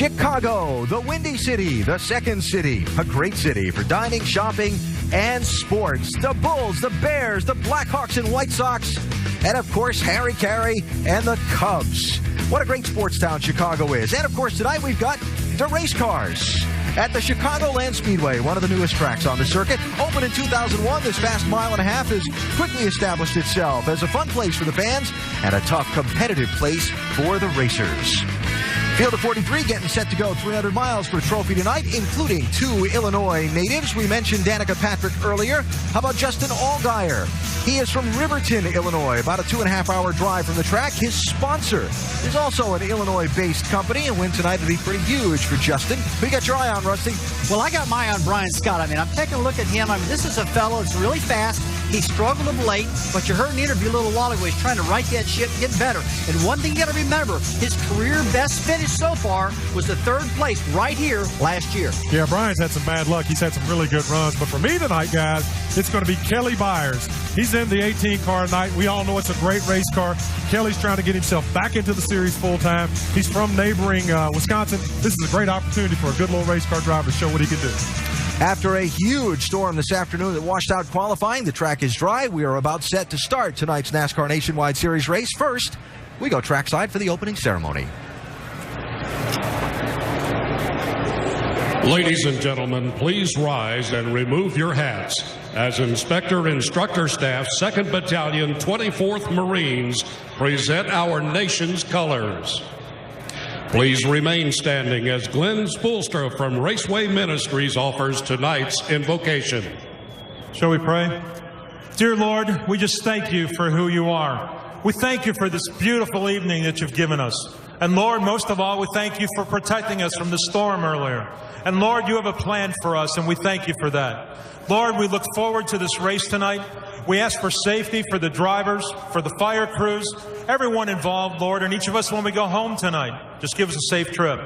Chicago, the Windy City, the second city, a great city for dining, shopping, and sports. The Bulls, the Bears, the Blackhawks and White Sox, and of course, Harry Carey and the Cubs. What a great sports town Chicago is. And of course, tonight we've got the race cars at the Chicagoland Speedway, one of the newest tracks on the circuit. Opened in 2001, this fast mile and a half has quickly established itself as a fun place for the fans and a tough, competitive place for the racers. Field of 43 getting set to go 300 miles for trophy tonight, including 2 Illinois natives. We mentioned Danica Patrick earlier. How about Justin Allgaier? He is from Riverton, Illinois, about a 2.5-hour drive from the track. His sponsor is also an Illinois-based company. A win tonight would be pretty huge for Justin. Who you got your eye on, Rusty? Well, I got my eye on Brian Scott. I mean, I'm taking a look at him. I mean, this is a fellow that's really fast. He struggled of late, but you heard in the interview a little while ago, he's trying to right that ship and get better. And one thing you got to remember, his career best finish so far was the 3rd place right here last year. Yeah, Brian's had some bad luck. He's had some really good runs. But for me tonight, guys, it's going to be Kelly Byers. He's in the 18 car tonight. We all know it's a great race car. Kelly's trying to get himself back into the series full time. He's from neighboring Wisconsin. This is a great opportunity for a good little race car driver to show what he can do. After a huge storm this afternoon that washed out qualifying, the track is dry. We are about set to start tonight's NASCAR Nationwide Series race. First, we go trackside for the opening ceremony. Ladies and gentlemen, please rise and remove your hats as Inspector Instructor Staff 2nd Battalion 24th Marines present our nation's colors. Please remain standing as Glenn Spoolstra from Raceway Ministries offers tonight's invocation. Shall we pray? Dear Lord, we just thank you for who you are. We thank you for this beautiful evening that you've given us. And Lord, most of all, we thank you for protecting us from the storm earlier. And Lord, you have a plan for us, and we thank you for that. Lord, we look forward to this race tonight. We ask for safety for the drivers, for the fire crews, everyone involved, Lord, and each of us when we go home tonight. Just give us a safe trip.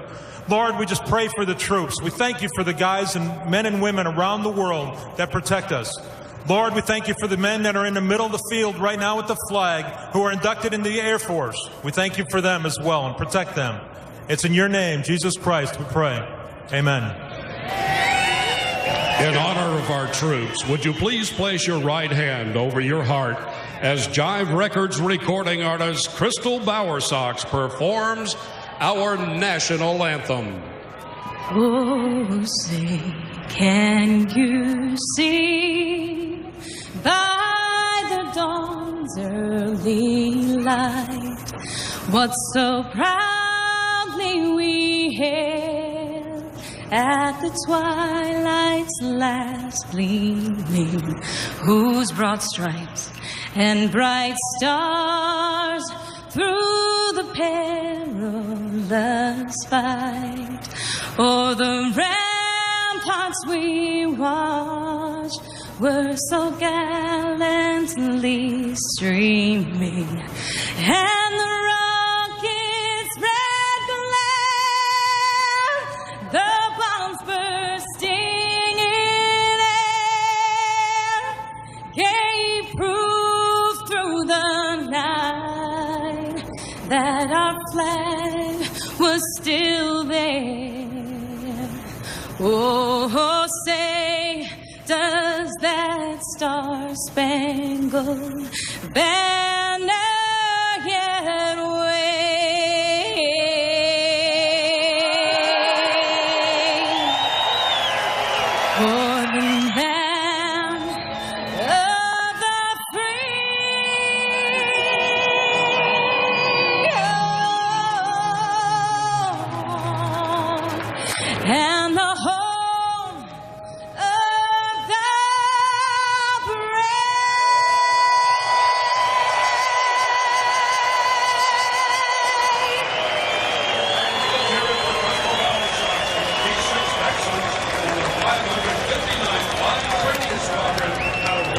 Lord, we just pray for the troops. We thank you for the guys and men and women around the world that protect us. Lord, we thank you for the men that are in the middle of the field right now with the flag who are inducted into the Air Force. We thank you for them as well and protect them. It's in your name, Jesus Christ, we pray. Amen. In honor of our troops, would you please place your right hand over your heart as Jive Records recording artist Crystal Bowersox performs our national anthem. Oh, say, can you see by the dawn's early light what so proudly we hailed at the twilight's last gleaming, whose broad stripes and bright stars through the perilous fight o'er the ramparts we watched were so gallantly streaming, and the rocket's red glare, the bombs bursting in air, gave proof through the night that our flag was still there. Oh, say, does that star-spangled banner yet wave for the land of the free? Oh, and the home of the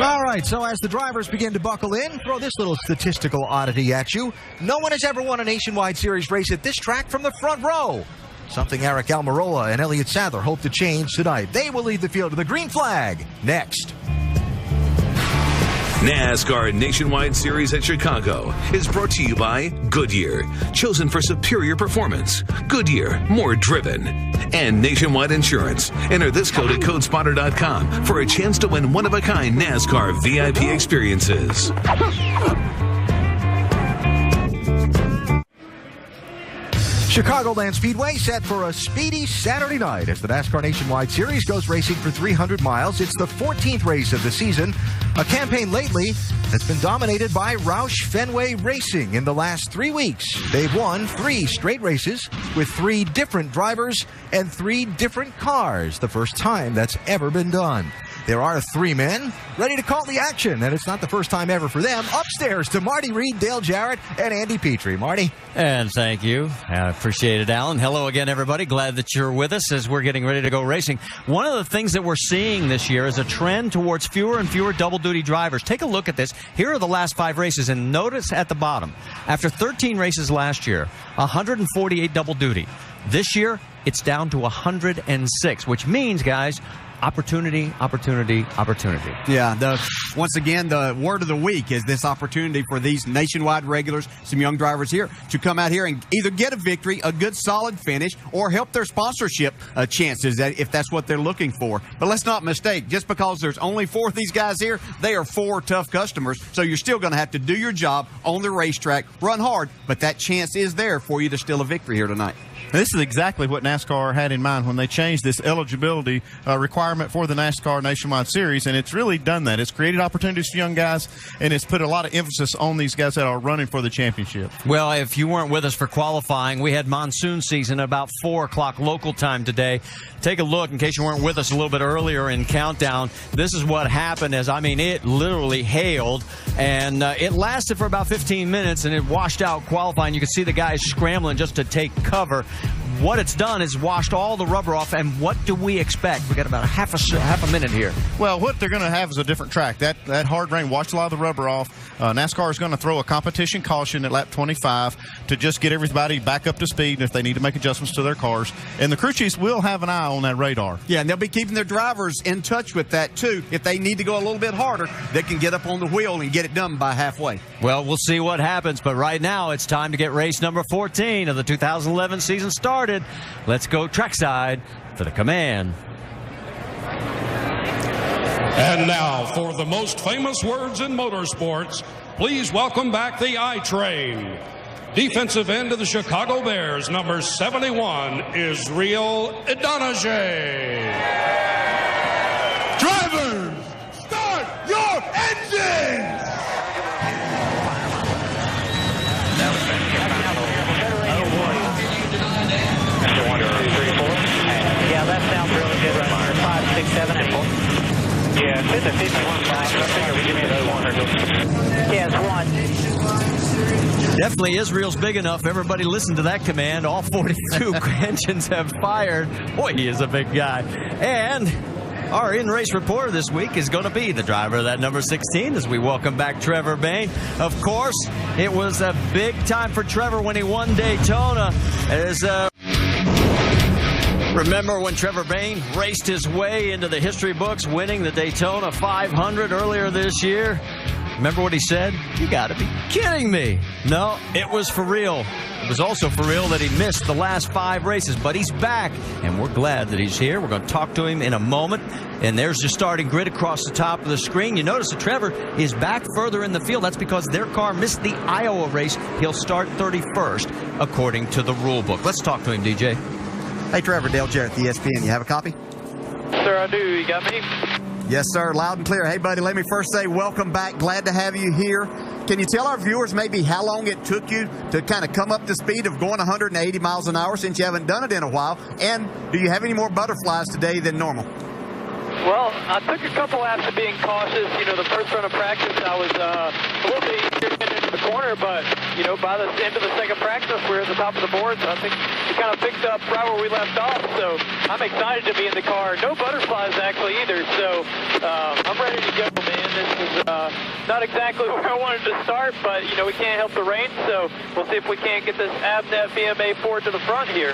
All right, so as the drivers begin to buckle in, throw this little statistical oddity at you. No one has ever won a Nationwide Series race at this track from the front row. Something Eric Almirola and Elliott Sadler hope to change tonight. They will lead the field to the green flag next. NASCAR Nationwide Series at Chicago is brought to you by Goodyear, chosen for superior performance. Goodyear, more driven. And Nationwide Insurance. Enter this code at codespotter.com for a chance to win one-of-a-kind NASCAR VIP experiences. Chicagoland Speedway set for a speedy Saturday night as the NASCAR Nationwide Series goes racing for 300 miles. It's the 14th race of the season, a campaign lately that's been dominated by Roush Fenway Racing. In the last 3 weeks, they've won 3 straight races with 3 different drivers and 3 different cars, the first time that's ever been done. There are 3 men ready to call the action, and it's not the first time ever for them. Upstairs to Marty Reed, Dale Jarrett, and Andy Petrie. Marty. And thank you. I appreciate it, Alan. Hello again, everybody. Glad that you're with us as we're getting ready to go racing. One of the things that we're seeing this year is a trend towards fewer and fewer double-duty drivers. Take a look at this. Here are the last 5 races, and notice at the bottom, after 13 races last year, 148 double-duty. This year, it's down to 106, which means, guys, opportunity, opportunity, opportunity. Yeah, once again, the word of the week is this opportunity for these nationwide regulars, some young drivers here, to come out here and either get a victory, a good solid finish, or help their sponsorship chances if that's what they're looking for. But let's not mistake, just because there's only 4 of these guys here, they are 4 tough customers, so you're still going to have to do your job on the racetrack, run hard, but that chance is there for you to steal a victory here tonight. This is exactly what NASCAR had in mind when they changed this eligibility requirement for the NASCAR Nationwide Series, and it's really done that. It's created opportunities for young guys, and it's put a lot of emphasis on these guys that are running for the championship. Well, if you weren't with us for qualifying, we had monsoon season about 4 o'clock local time today. Take a look in case you weren't with us a little bit earlier in Countdown. This is what happened it literally hailed, and it lasted for about 15 minutes, and it washed out qualifying. You could see the guys scrambling just to take cover. What it's done is washed all the rubber off, and what do we expect? We got about half a minute here. Well, what they're going to have is a different track. That hard rain washed a lot of the rubber off. NASCAR is going to throw a competition caution at lap 25 to just get everybody back up to speed if they need to make adjustments to their cars. And the crew chiefs will have an eye on that radar. Yeah, and they'll be keeping their drivers in touch with that, too. If they need to go a little bit harder, they can get up on the wheel and get it done by halfway. Well, we'll see what happens, but right now it's time to get race number 14 of the 2011 season started. Let's go trackside for the command. And now, for the most famous words in motorsports, please welcome back the I-Train. Defensive end of the Chicago Bears, number 71, Israel Idonije. Drivers, start your engines! Yeah, that sounds really good right there. 5, 6, 7, 8. Yeah, it's in the 51 box. I figure we give me another one or two. Yeah, it's 1. Definitely Israel's big enough. Everybody listen to that command. All 42 engines have fired. Boy, he is a big guy. And our in-race reporter this week is going to be the driver of that number 16 as we welcome back Trevor Bayne. Of course, it was a big time for Trevor when he won Daytona. Remember when Trevor Bayne raced his way into the history books, winning the Daytona 500 earlier this year? Remember what he said? You got to be kidding me. No, it was for real. It was also for real that he missed the last 5 races, but he's back, and we're glad that he's here. We're going to talk to him in a moment, and there's your starting grid across the top of the screen. You notice that Trevor is back further in the field. That's because their car missed the Iowa race. He'll start 31st, according to the rule book. Let's talk to him, DJ. Hey, Trevor, Dale Jarrett, the ESPN. You have a copy? Sir, I do. You got me? Yes, sir. Loud and clear. Hey, buddy, let me first say welcome back. Glad to have you here. Can you tell our viewers maybe how long it took you to kind of come up to speed of going 180 miles an hour since you haven't done it in a while? And do you have any more butterflies today than normal? Well, I took a couple laps of being cautious. You know, the first run of practice, I was a little bit easier getting into the corner, but, you know, by the end of the second practice, we were at the top of the board, so I think we kind of picked up right where we left off, so I'm excited to be in the car. No butterflies, actually, either, so I'm ready to go, man. This is not exactly where I wanted to start, but, you know, we can't help the rain, so we'll see if we can't get this Avnet VMA 4 to the front here.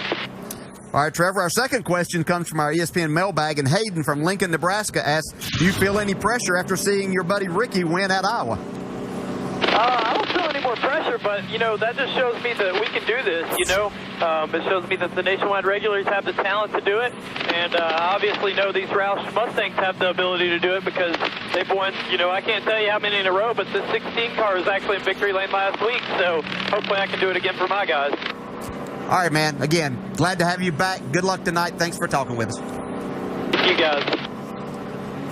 All right, Trevor, our second question comes from our ESPN mailbag, and Hayden from Lincoln, Nebraska asks, do you feel any pressure after seeing your buddy Ricky win at Iowa? I don't feel any more pressure, but, that just shows me that we can do this, It shows me that the Nationwide regulars have the talent to do it, and I obviously know these Roush Mustangs have the ability to do it because they've won, I can't tell you how many in a row, but the 16 car was actually in victory lane last week, so hopefully I can do it again for my guys. All right, man. Again, glad to have you back. Good luck tonight. Thanks for talking with us. You guys.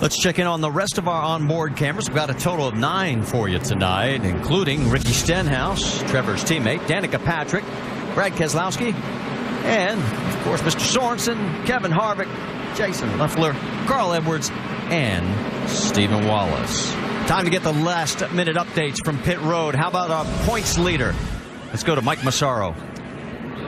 Let's check in on the rest of our onboard cameras. We've got a total of 9 for you tonight, including Ricky Stenhouse, Trevor's teammate, Danica Patrick, Brad Keselowski, and, of course, Mr. Sorensen, Kevin Harvick, Jason Leffler, Carl Edwards, and Stephen Wallace. Time to get the last-minute updates from pit road. How about our points leader? Let's go to Mike Massaro.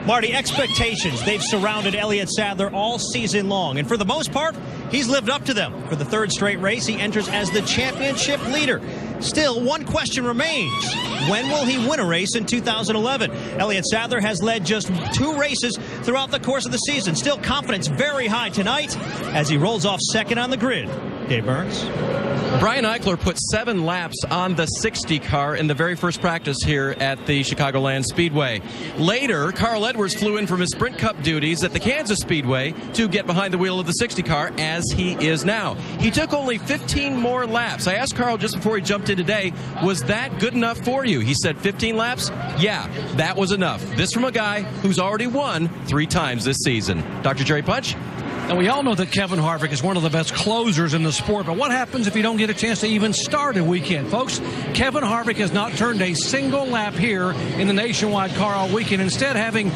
Marty, expectations. They've surrounded Elliott Sadler all season long, and for the most part, he's lived up to them. For the third straight race, he enters as the championship leader. Still, one question remains. When will he win a race in 2011? Elliott Sadler has led just 2 races throughout the course of the season. Still, confidence very high tonight as he rolls off second on the grid. Dave Burns. Brian Eichler put 7 laps on the 60 car in the very first practice here at the Chicagoland Speedway. Later, Carl Edwards flew in from his Sprint Cup duties at the Kansas Speedway to get behind the wheel of the 60 car, as he is now. He took only 15 more laps. I asked Carl just before he jumped in today, was that good enough for you? He said 15 laps? Yeah, that was enough. This from a guy who's already won 3 times this season. Dr. Jerry Punch? And we all know that Kevin Harvick is one of the best closers in the sport, but what happens if you don't get a chance to even start a weekend? Folks, Kevin Harvick has not turned a single lap here in the Nationwide car all weekend, instead having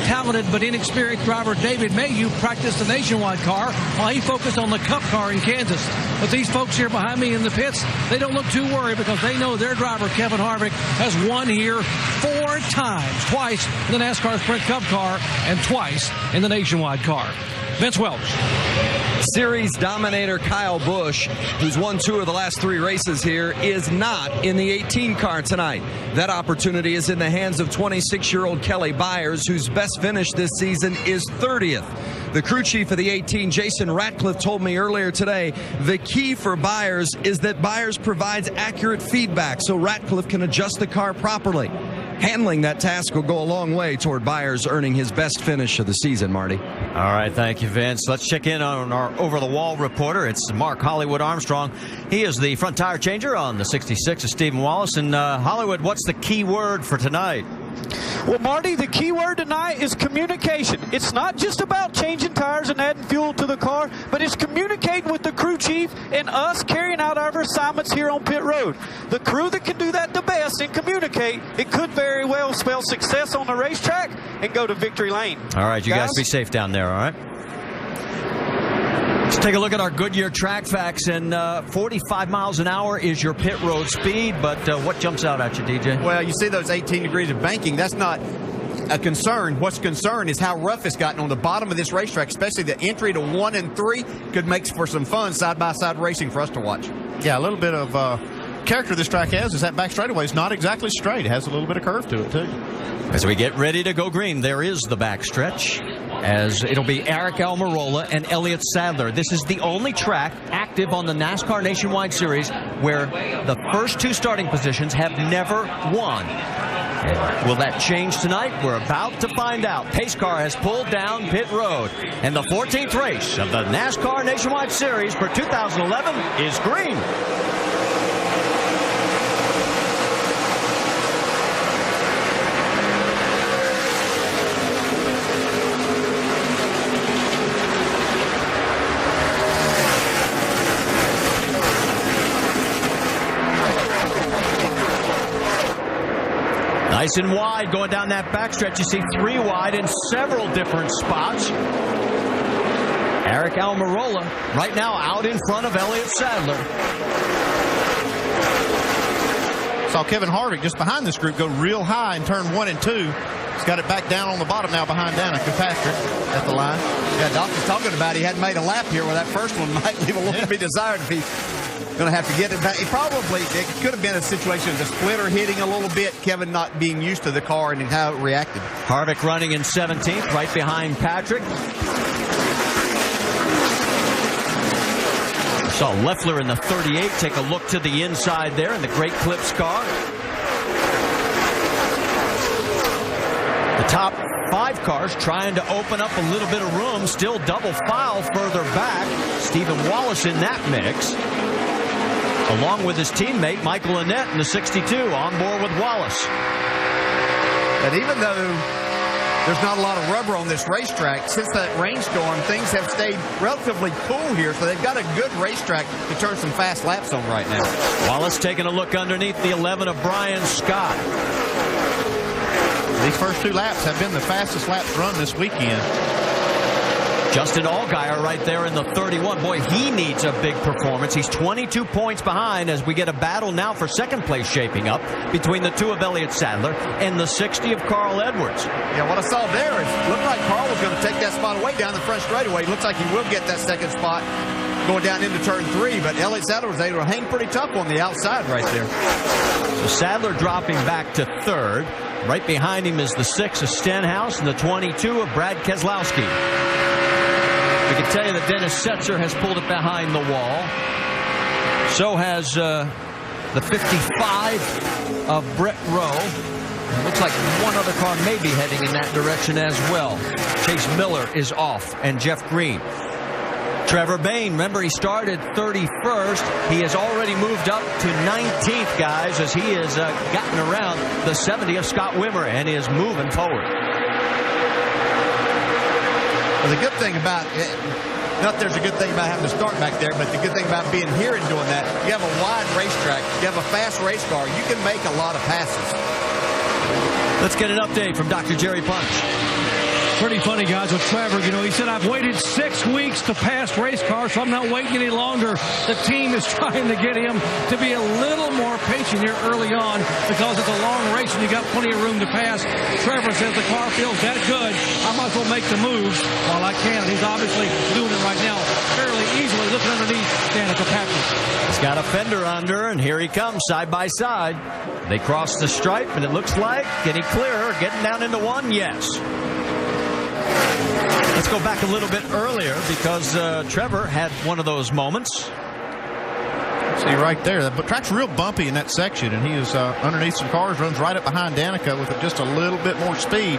talented but inexperienced driver David Mayhew practice the Nationwide car while he focused on the Cup car in Kansas. But these folks here behind me in the pits, they don't look too worried because they know their driver, Kevin Harvick, has won here 4 times, twice in the NASCAR Sprint Cup car and twice in the Nationwide car. Vince Welch. Series dominator Kyle Busch, who's won 2 of the last 3 races here, is not in the 18 car tonight. That opportunity is in the hands of 26-year-old Kelly Byers, whose best finish this season is 30th. The crew chief of the 18, Jason Ratcliffe, told me earlier today the key for Byers is that Byers provides accurate feedback so Ratcliffe can adjust the car properly. Handling that task will go a long way toward Byers earning his best finish of the season, Marty. All right, thank you, Vince. Let's check in on our over-the-wall reporter. It's Mark Hollywood Armstrong. He is the front tire changer on the 66 of Stephen Wallace. And Hollywood, what's the key word for tonight? Well, Marty, the key word tonight is communication. It's not just about changing tires and adding fuel to the car, but it's communicating with the crew chief and us carrying out our assignments here on pit road. The crew that can do that the best and communicate, it could very well spell success on the racetrack and go to victory lane. All right, you guys be safe down there, all right? Let's take a look at our Goodyear track facts, and 45 miles an hour is your pit road speed, but what jumps out at you, DJ? Well, you see those 18 degrees of banking. That's not a concern. What's concern is how rough it's gotten on the bottom of this racetrack, especially the entry to 1 and 3 could make for some fun side-by-side racing for us to watch. Yeah, a little bit of character this track has is that back straightaway is not exactly straight. It has a little bit of curve to it, too. As we get ready to go green, there is the backstretch, as it'll be Eric Almirola and Elliott Sadler. This is the only track active on the NASCAR Nationwide Series where the first 2 starting positions have never won. And will that change tonight? We're about to find out. Pace car has pulled down pit road, and the 14th race of the NASCAR Nationwide Series for 2011 is green. Nice and wide going down that backstretch. You see 3 wide in several different spots. Eric Almirola right now out in front of Elliott Sadler. Saw Kevin Harvick just behind this group go real high in turn 1 and 2. He's got it back down on the bottom now behind Danica Patrick at the line. Yeah, Doc was talking about he hadn't made a lap here where that first one might leave a little to be desired if he going to have to get it back. It could have been a situation of the splitter hitting a little bit, Kevin not being used to the car and how it reacted. Harvick running in 17th, right behind Patrick. Saw Leffler in the 38 take a look to the inside there in the Great Clips car. The top 5 cars trying to open up a little bit of room, still double file further back. Stephen Wallace in that mix, along with his teammate Michael Annett in the 62 on board with Wallace. And even though there's not a lot of rubber on this racetrack, since that rainstorm, things have stayed relatively cool here, so they've got a good racetrack to turn some fast laps on right now. Wallace taking a look underneath the 11 of Brian Scott. These first 2 laps have been the fastest laps run this weekend. Justin Allgaier right there in the 31. Boy, he needs a big performance. He's 22 points behind as we get a battle now for second place shaping up between the 2 of Elliott Sadler and the 60 of Carl Edwards. Yeah, what I saw there is it looked like Carl was going to take that spot away down the front straightaway. It looks like he will get that second spot going down into turn 3, but Elliott Sadler was able to hang pretty tough on the outside right there. So Sadler dropping back to 3rd. Right behind him is the 6 of Stenhouse and the 22 of Brad Keselowski. We can tell you that Dennis Setzer has pulled it behind the wall. So has the 55 of Brett Rowe. It looks like one other car may be heading in that direction as well. Chase Miller is off, and Jeff Green. Trevor Bayne, remember he started 31st. He has already moved up to 19th, guys, as he has gotten around the 70 of Scott Wimmer and is moving forward. Well, the good thing about it, not there's a good thing about having to start back there, but the good thing about being here and doing that, you have a wide racetrack, you have a fast race car, you can make a lot of passes. Let's get an update from Dr. Jerry Punch. Pretty funny, guys, with Trevor. You know, he said, I've waited 6 weeks to pass race cars, so I'm not waiting any longer. The team is trying to get him to be a little more patient here early on because it's a long race and you got plenty of room to pass. Trevor says the car feels that good, I might as well make the moves while I can. He's obviously doing it right now fairly easily, looking underneath Danica Patrick. He's got a fender under, and here he comes side by side. They cross the stripe, and it looks like getting clearer, getting down into 1, yes. Let's go back a little bit earlier because Trevor had one of those moments. See right there, the track's real bumpy in that section, and he is underneath some cars, runs right up behind Danica with just a little bit more speed.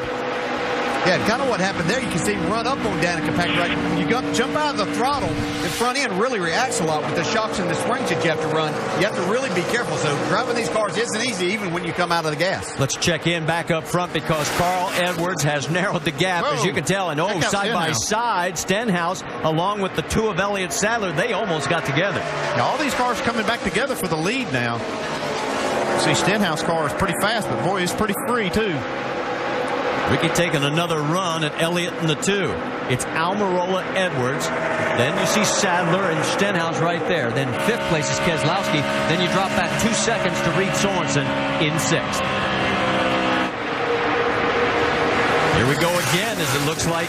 Yeah, kind of what happened there, you can see him run up on Danica Patrick. Right? When you jump out of the throttle, the front end really reacts a lot with the shocks and the springs that you have to run. You have to really be careful. So driving these cars isn't easy even when you come out of the gas. Let's check in back up front because Carl Edwards has narrowed the gap, as you can tell. And side by side, Stenhouse, along with the 2 of Elliott Sadler, they almost got together. Now, all these cars coming back together for the lead now. See, Stenhouse car is pretty fast, but boy, it's pretty free too. Ricky taking another run at Elliott in the 2. It's Almirola Edwards. Then you see Sadler and Stenhouse right there. Then 5th place is Keselowski. Then you drop back 2 seconds to Reed Sorensen in 6th. Here we go again as it looks like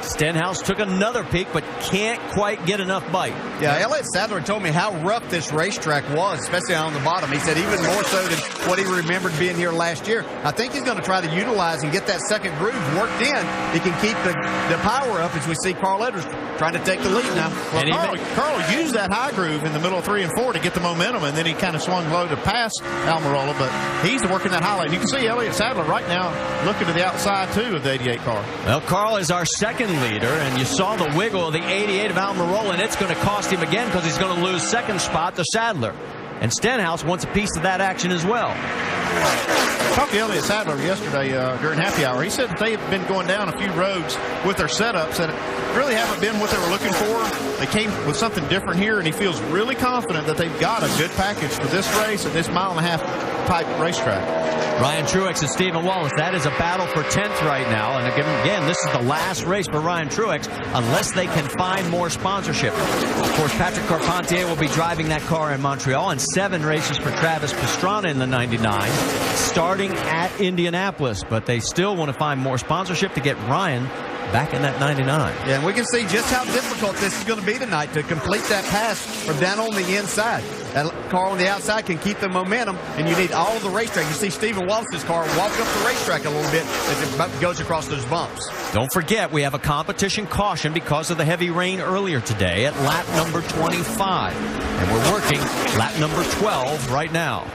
Stenhouse took another peek, but can't quite get enough bite. Yeah, Elliott Sadler told me how rough this racetrack was, especially on the bottom. He said even more so than what he remembered being here last year. I think he's going to try to utilize and get that second groove worked in. He can keep the power up as we see Carl Edwards trying to take the lead now. Well, Carl used that high groove in the middle of 3 and 4 to get the momentum, and then he kind of swung low to pass Almirola, but he's working that highlight. You can see Elliott Sadler right now looking to the outside, too, of the 88 car. Well, Carl is our second leader, and you saw the wiggle of the 88 of Almirola, and it's going to cost him again because he's going to lose second spot to Sadler. And Stenhouse wants a piece of that action as well. I talked to Elliott Sadler yesterday during happy hour. He said that they have been going down a few roads with their setups that really haven't been what they were looking for. They came with something different here, and he feels really confident that they've got a good package for this race and this mile-and-a-half type racetrack. Ryan Truex and Stephen Wallace. That is a battle for 10th right now. And again, this is the last race for Ryan Truex unless they can find more sponsorship. Of course, Patrick Carpentier will be driving that car in Montreal, and 7 races for Travis Pastrana in the 99, starting at Indianapolis. But they still want to find more sponsorship to get Ryan back in that 99. Yeah, and we can see just how difficult this is going to be tonight to complete that pass from down on the inside. That car on the outside can keep the momentum, and you need all of the racetrack. You see Stephen Wallace's car walk up the racetrack a little bit as it goes across those bumps. Don't forget, we have a competition caution because of the heavy rain earlier today at lap number 25. And we're working lap number 12 right now.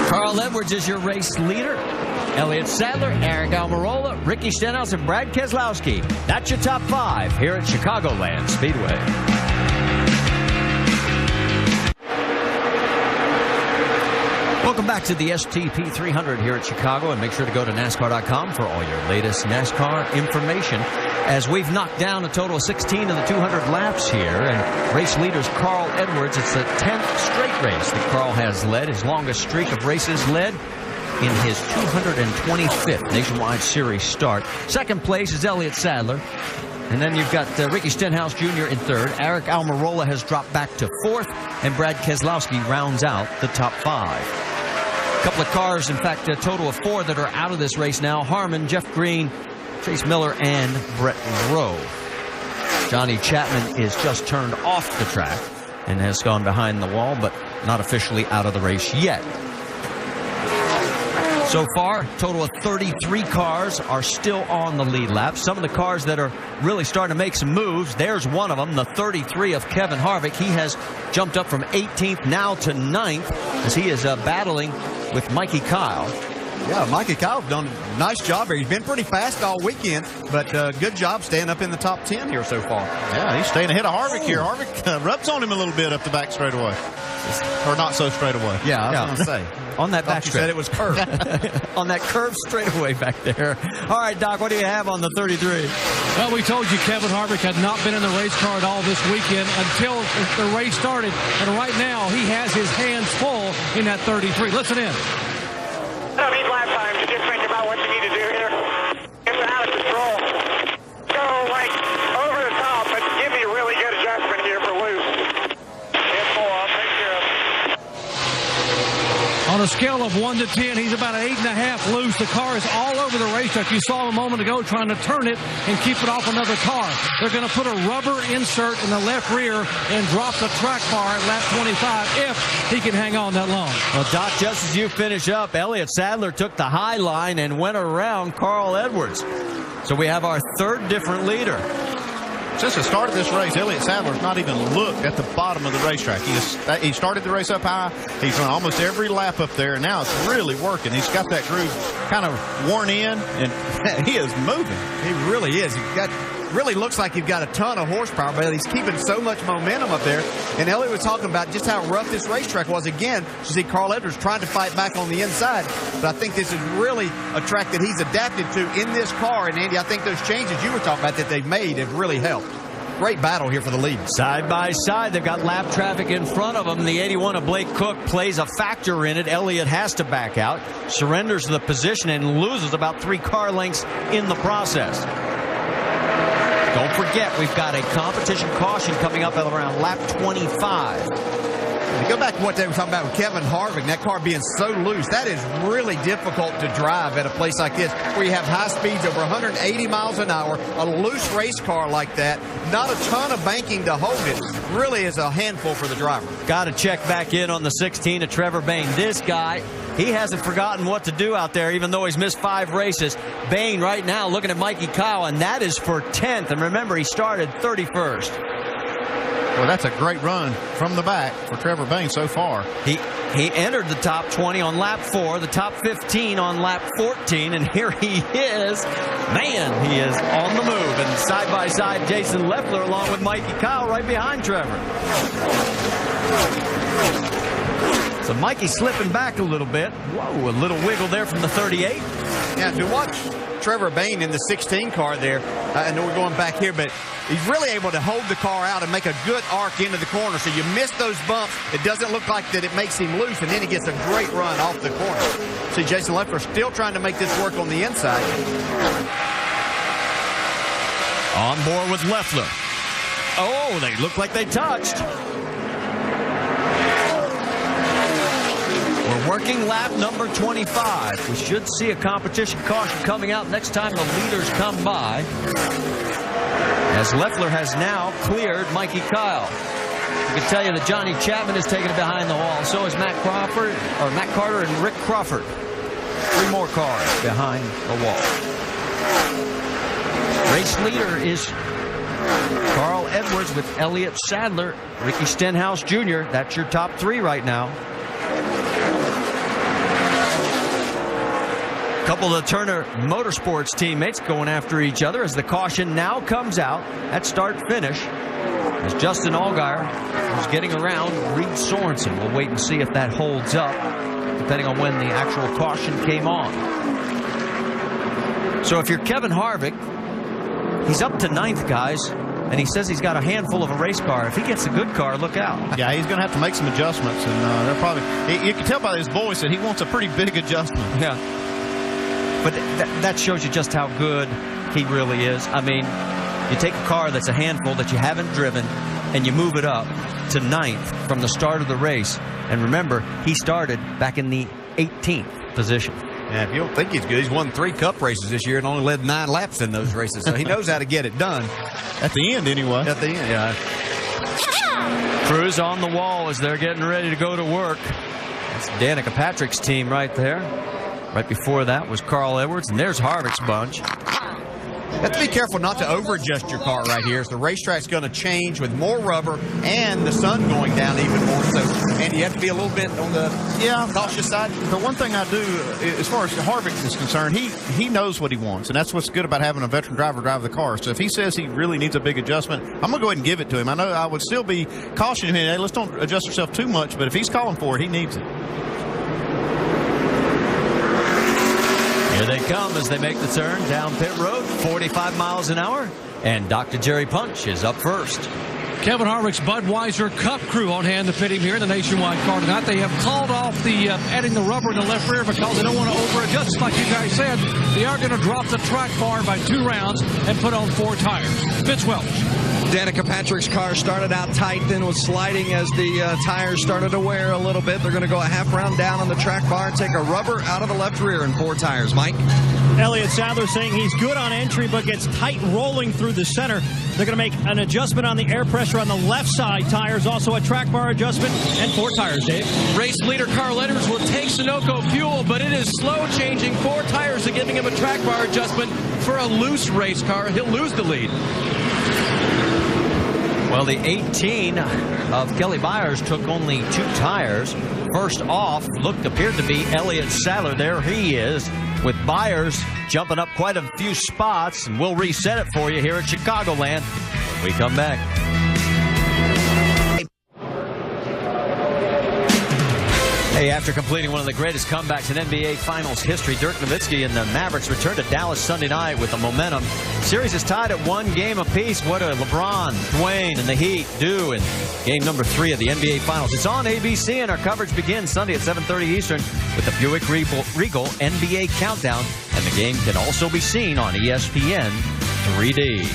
Carl Edwards is your race leader. Elliott Sadler, Aric Almirola, Ricky Stenhouse, and Brad Keselowski. That's your top 5 here at Chicagoland Speedway. Welcome back to the STP 300 here at Chicago, and make sure to go to NASCAR.com for all your latest NASCAR information. As we've knocked down a total of 16 of the 200 laps here, and race leaders Carl Edwards, it's the 10th straight race that Carl has led, his longest streak of races led in his 225th Nationwide Series start. Second place is Elliott Sadler. And then you've got Ricky Stenhouse Jr. in third. Aric Almirola has dropped back to fourth. And Brad Keselowski rounds out the top 5. A couple of cars, in fact, a total of 4 that are out of this race now. Harmon, Jeff Green, Chase Miller, and Brett Rowe. Johnny Chapman is just turned off the track and has gone behind the wall, but not officially out of the race yet. So far, total of 33 cars are still on the lead lap. Some of the cars that are really starting to make some moves, there's one of them, the 33 of Kevin Harvick. He has jumped up from 18th now to 9th as he is battling with Mikey Kyle. Yeah, Mikey Kyle's done a nice job here. He's been pretty fast all weekend, but good job staying up in the top 10 here so far. Yeah, he's staying ahead of Harvick here. Harvick rubs on him a little bit up the back straightaway. Or not so straightaway. Yeah, I was going to say. On that back straight. You said it was curved. On that curved straightaway back there. All right, Doc, what do you have on the 33? Well, we told you Kevin Harvick had not been in the race car at all this weekend until the race started. And right now, he has his hands full in that 33. Listen in. I don't need lap time to just think about what you need to do here. It's out of control. Go like over the top, but give me a really good adjustment here for loose. It's full. I'll take care of it. On a scale of 1 to 10, he's about an 8.5 loose. The car is all over the racetrack. You saw him a moment ago trying to turn it and keep it off another car. They're going to put a rubber insert in the left rear and drop the track bar at lap 25 if he can hang on that long. Well, Doc, just as you finish up, Elliott Sadler took the high line and went around Carl Edwards. So we have our third different leader. Since the start of this race, Elliott Sadler's not even looked at the bottom of the racetrack. He started the race up high. He's run almost every lap up there, and now it's really working. He's got that groove kind of worn in, and he is moving. He really is. Really looks like you've got a ton of horsepower, but he's keeping so much momentum up there. And Elliott was talking about just how rough this racetrack was. Again, you see Carl Edwards trying to fight back on the inside, but I think this is really a track that he's adapted to in this car. And Andy, I think those changes you were talking about that they've made have really helped. Great battle here for the lead. Side by side, they've got lap traffic in front of them. The 81 of Blake Cook plays a factor in it. Elliott has to back out, surrenders the position, and loses about 3 car lengths in the process. Don't forget, we've got a competition caution coming up at around lap 25. To go back to what they were talking about with Kevin Harvick, that car being so loose, that is really difficult to drive at a place like this where you have high speeds over 180 miles an hour, a loose race car like that, not a ton of banking to hold it, really is a handful for the driver. Got to check back in on the 16 of Trevor Bayne. This guy, he hasn't forgotten what to do out there, even though he's missed 5 races. Bayne right now looking at Mikey Kyle, and that is for 10th. And remember, he started 31st. Well, that's a great run from the back for Trevor Bayne so far. He entered the top 20 on lap 4, the top 15 on lap 14, and here he is. Man, he is on the move. And side by side, Jason Leffler along with Mikey Kyle right behind Trevor. So Mikey slipping back a little bit. Whoa, a little wiggle there from the 38. Yeah, to watch Trevor Bayne in the 16 car there, I know we're going back here, but he's really able to hold the car out and make a good arc into the corner. So you miss those bumps. It doesn't look like that it makes him loose, and then he gets a great run off the corner. See, Jason Leffler still trying to make this work on the inside. On board with Leffler. Oh, they look like they touched. We're working lap number 25. We should see a competition caution coming out next time the leaders come by. as Leffler has now cleared Mikey Kyle. I can tell you that Johnny Chapman is taking it behind the wall. So is Matt Carter and Rick Crawford. 3 more cars behind the wall. Race leader is Carl Edwards with Elliott Sadler, Ricky Stenhouse Jr. That's your top 3 right now. A couple of the Turner Motorsports teammates going after each other as the caution now comes out at start-finish. As Justin Allgaier is getting around Reed Sorensen. We'll wait and see if that holds up, depending on when the actual caution came on. So if you're Kevin Harvick, he's up to 9th, guys, and he says he's got a handful of a race car. If he gets a good car, look out. Yeah, he's going to have to make some adjustments, and they're probably. You can tell by his voice that he wants a pretty big adjustment. Yeah, but that shows you just how good he really is. I mean, you take a car that's a handful that you haven't driven, and you move it up to 9th from the start of the race. And remember, he started back in the 18th position. Yeah, if you don't think he's good, he's won 3 Cup races this year and only led 9 laps in those races. So he knows how to get it done. At the end, anyway. At the end, yeah. Crews on the wall as they're getting ready to go to work. That's Danica Patrick's team right there. Right before that was Carl Edwards, and there's Harvick's bunch. You have to be careful not to over-adjust your car right here. The racetrack's going to change with more rubber and the sun going down even more. So, and you have to be a little bit on the cautious side. The one thing I do, as far as Harvick is concerned, he knows what he wants, and that's what's good about having a veteran driver drive the car. So if he says he really needs a big adjustment, I'm going to go ahead and give it to him. I know I would still be cautioning him, hey, let's don't adjust yourself too much, but if he's calling for it, he needs it. Here they come as they make the turn down pit road, 45 miles an hour, and Dr. Jerry Punch is up first. Kevin Harvick's Budweiser Cup crew on hand to fit him here in the Nationwide car tonight. They have called off the adding the rubber in the left rear because they don't want to over-adjust. Like you guys said, they are going to drop the track bar by 2 rounds and put on 4 tires. Fitz Welch. Danica Patrick's car started out tight, then was sliding as the tires started to wear a little bit. They're going to go a half round down on the track bar and take a rubber out of the left rear and 4 tires. Mike? Elliott Sadler saying he's good on entry but gets tight rolling through the center. They're going to make an adjustment on the air pressure on the left side tires, also a track bar adjustment, and 4 tires, Dave. Race leader Carl Edwards will take Sunoco fuel, but it is slow changing 4 tires and giving him a track bar adjustment for a loose race car. He'll lose the lead. Well, the 18 of Kelly Byers took only 2 tires. First off appeared to be Elliott Sadler. There he is with Byers jumping up quite a few spots, and we'll reset it for you here at Chicagoland when we come back. Hey, after completing one of the greatest comebacks in NBA Finals history, Dirk Nowitzki and the Mavericks return to Dallas Sunday night with the momentum. Series is tied at 1 game apiece. What do LeBron, Dwayne, and the Heat do in game number 3 of the NBA Finals? It's on ABC, and our coverage begins Sunday at 7:30 Eastern with the Buick Regal NBA Countdown, and the game can also be seen on ESPN 3D.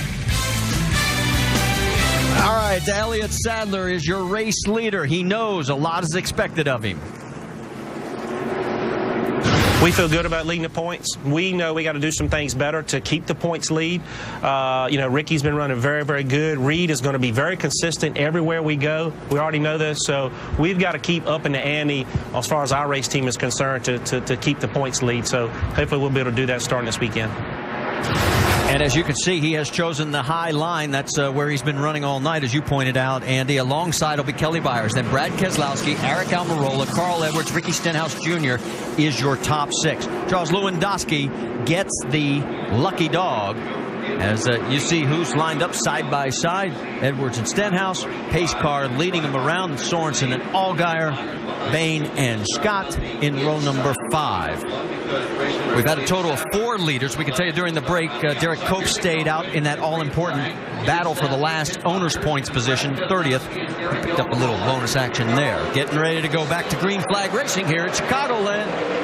All right, Elliott Sadler is your race leader. He knows a lot is expected of him. We feel good about leading the points. We know we got to do some things better to keep the points lead. Ricky's been running very, very good. Reed is going to be very consistent everywhere we go. We already know this, so we've got to keep up in the ante as far as our race team is concerned to keep the points lead. So hopefully we'll be able to do that starting this weekend. And as you can see, he has chosen the high line. That's where he's been running all night, as you pointed out, Andy. Alongside will be Kelly Byers. Then Brad Keselowski, Aric Almirola, Carl Edwards, Ricky Stenhouse Jr. is your top 6. Charles Lewandowski gets the lucky dog. As you see who's lined up side by side, Edwards and Stenhouse, pace car leading them around, Sorensen and Allgaier, Bain and Scott in row number 5. We've had a total of 4 leaders. We can tell you during the break, Derek Cope stayed out in that all-important battle for the last owner's points position, 30th. He picked up a little bonus action there. Getting ready to go back to Green Flag Racing here at Chicagoland.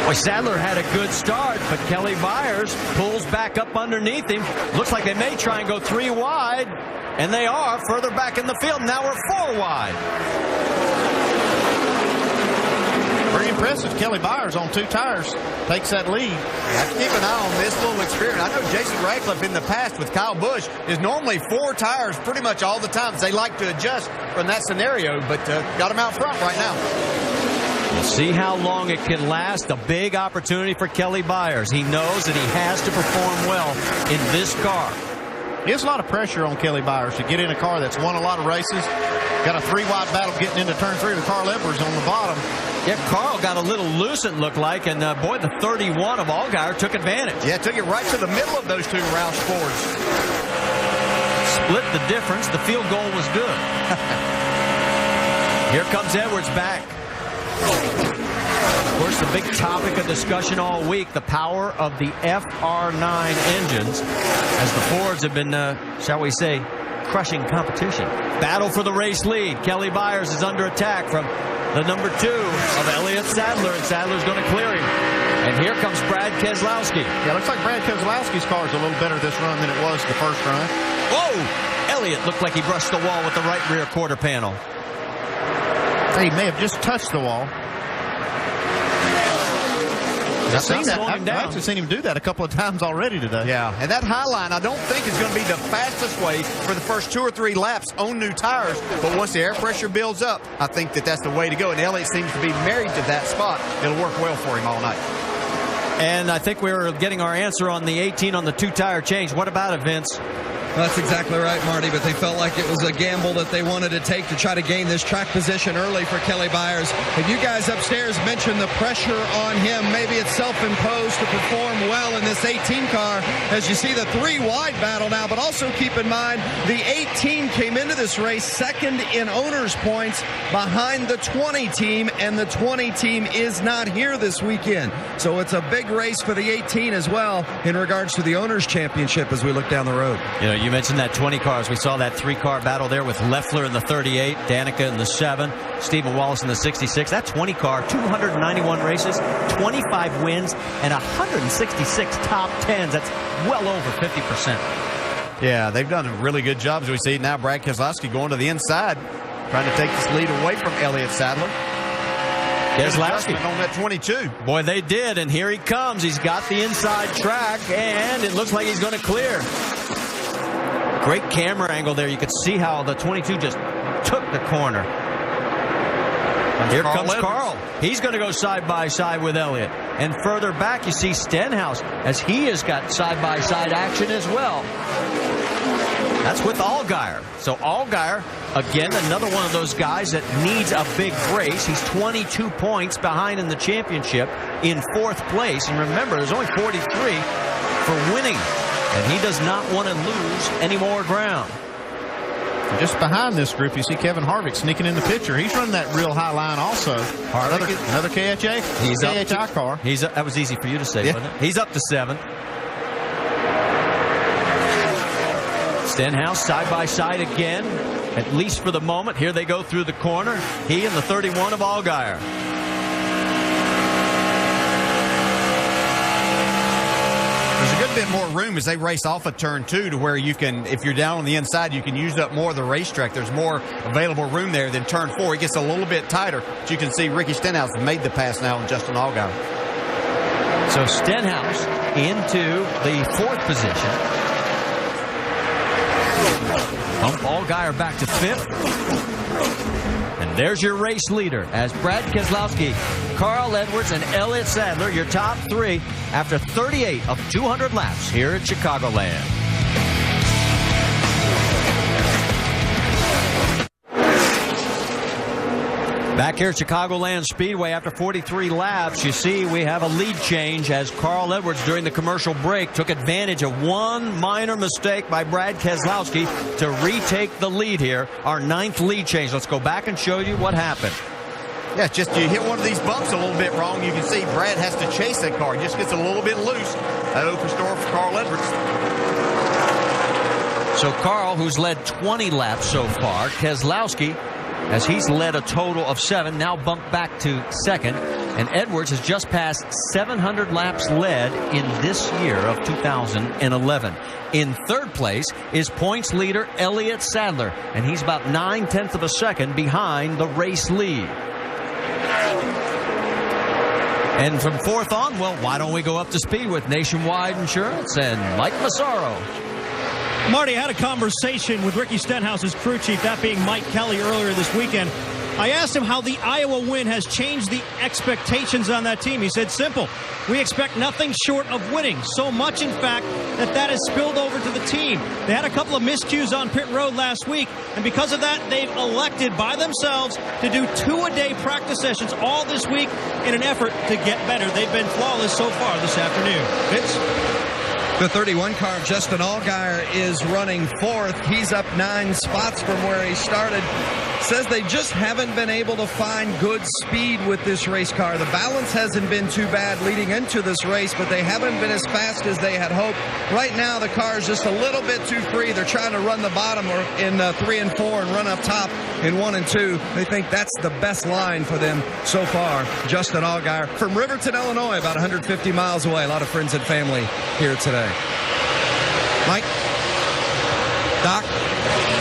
Well, Sadler had a good start, but Kelly Byers pulls back up underneath him. Looks like they may try and go 3 wide, and they are further back in the field. Now we're 4 wide. Pretty impressive. Kelly Byers on 2 tires takes that lead. You have to keep an eye on this little experiment. I know Jason Ratcliffe in the past with Kyle Busch is normally 4 tires pretty much all the time. They like to adjust from that scenario, but got him out front right now. We'll see how long it can last. A big opportunity for Kelly Byers. He knows that he has to perform well in this car. There's a lot of pressure on Kelly Byers to get in a car that's won a lot of races. Got a 3-wide battle getting into turn 3 with Carl Edwards on the bottom. Yeah, Carl got a little loose, it looked like, and boy, the 31 of Allgaier took advantage. Yeah, took it right to the middle of those 2 Roush Fords. Split the difference. The field goal was good. Here comes Edwards back. Of course, the big topic of discussion all week, the power of the FR9 engines, as the Fords have been, shall we say, crushing competition. Battle for the race lead. Kelly Byers is under attack from the number 2 of Elliott Sadler, and Sadler's going to clear him. And here comes Brad Keselowski. Yeah, looks like Brad Keselowski's car is a little better this run than it was the first run. Whoa! Elliott looked like he brushed the wall with the right rear quarter panel. He may have just touched the wall. I've actually seen him do that a couple of times already today. Yeah, and that high line I don't think is going to be the fastest way for the first 2 or 3 laps on new tires, but once the air pressure builds up, I think that that's the way to go, and Elliott seems to be married to that spot. It'll work well for him all night. And I think we're getting our answer on the 18 on the 2-tire change. What about it, Vince? That's exactly right, Marty, but they felt like it was a gamble that they wanted to take to try to gain this track position early for Kelly Byers. And you guys upstairs mentioned the pressure on him. Maybe it's self-imposed to perform well in this 18 car as you see the 3-wide battle now. But also keep in mind, the 18 came into this race second in owners' points behind the 20 team, and the 20 team is not here this weekend. So it's a big race for the 18 as well in regards to the owners' championship as we look down the road. You know, you mentioned that 20 cars. We saw that 3-car battle there with Leffler in the 38, Danica in the 7, Stephen Wallace in the 66. That 20 car, 291 races, 25 wins, and 166 top 10s. That's well over 50%. Yeah, they've done a really good job, as we see now. Brad Keselowski going to the inside, trying to take this lead away from Elliott Sadler. Keselowski on that 22. Boy, they did, and here he comes. He's got the inside track, and it looks like he's going to clear. Great camera angle there. You could see how the 22 just took the corner. Here comes Carl. He's going to go side by side with Elliott. And further back, you see Stenhouse, as he has got side by side action as well. That's with Allgaier. So Allgaier, again, another one of those guys that needs a big race. He's 22 points behind in the championship in 4th place. And remember, there's only 43 for winning. And he does not want to lose any more ground. Just behind this group, you see Kevin Harvick sneaking in the picture. He's running that real high line also. Another KHA? He's KHI car. That was easy for you to say, wasn't it? He's up to 7. Stenhouse side by side again, at least for the moment. Here they go through the corner. He and the 31 of Allgaier. There's a good bit more room as they race off of turn 2 to where you can, if you're down on the inside, you can use up more of the racetrack. There's more available room there than turn 4. It gets a little bit tighter, but you can see Ricky Stenhouse made the pass now on Justin Allgaier. So Stenhouse into the 4th position. Bump Allgaier back to 5th. And there's your race leader as Brad Keselowski, Carl Edwards, and Elliott Sadler, your top 3 after 38 of 200 laps here at Chicagoland. Back here at Chicagoland Speedway after 43 laps, you see we have a lead change as Carl Edwards during the commercial break took advantage of one minor mistake by Brad Keselowski to retake the lead here. Our 9th lead change. Let's go back and show you what happened. Yeah, it's just you hit one of these bumps a little bit wrong. You can see Brad has to chase that car. It just gets a little bit loose. That opens door for Carl Edwards. So Carl, who's led 20 laps so far, Keselowski, as he's led a total of 7, now bumped back to 2nd. And Edwards has just passed 700 laps led in this year of 2011. In third place is points leader Elliott Sadler, and he's about 9/10 of a second behind the race lead. And from fourth on, well, why don't we go up to speed with Nationwide Insurance and Mike Massaro. Marty, I had a conversation with Ricky Stenhouse's crew chief, that being Mike Kelly, earlier this weekend. I asked him how the Iowa win has changed the expectations on that team. He said, simple, we expect nothing short of winning. So much, in fact, that has spilled over to the team. They had a couple of miscues on pit road last week, and because of that, they've elected by themselves to do 2-a-day practice sessions all this week in an effort to get better. They've been flawless so far this afternoon. Vince? The 31 car, Justin Allgaier, is running fourth. He's up 9 spots from where he started. Says they just haven't been able to find good speed with this race car. The balance hasn't been too bad leading into this race, but they haven't been as fast as they had hoped. Right now, the car is just a little bit too free. They're trying to run the bottom in 3 and 4 and run up top in 1 and 2. They think that's the best line for them so far. Justin Allgaier from Riverton, Illinois, about 150 miles away. A lot of friends and family here today. Mike? Doc?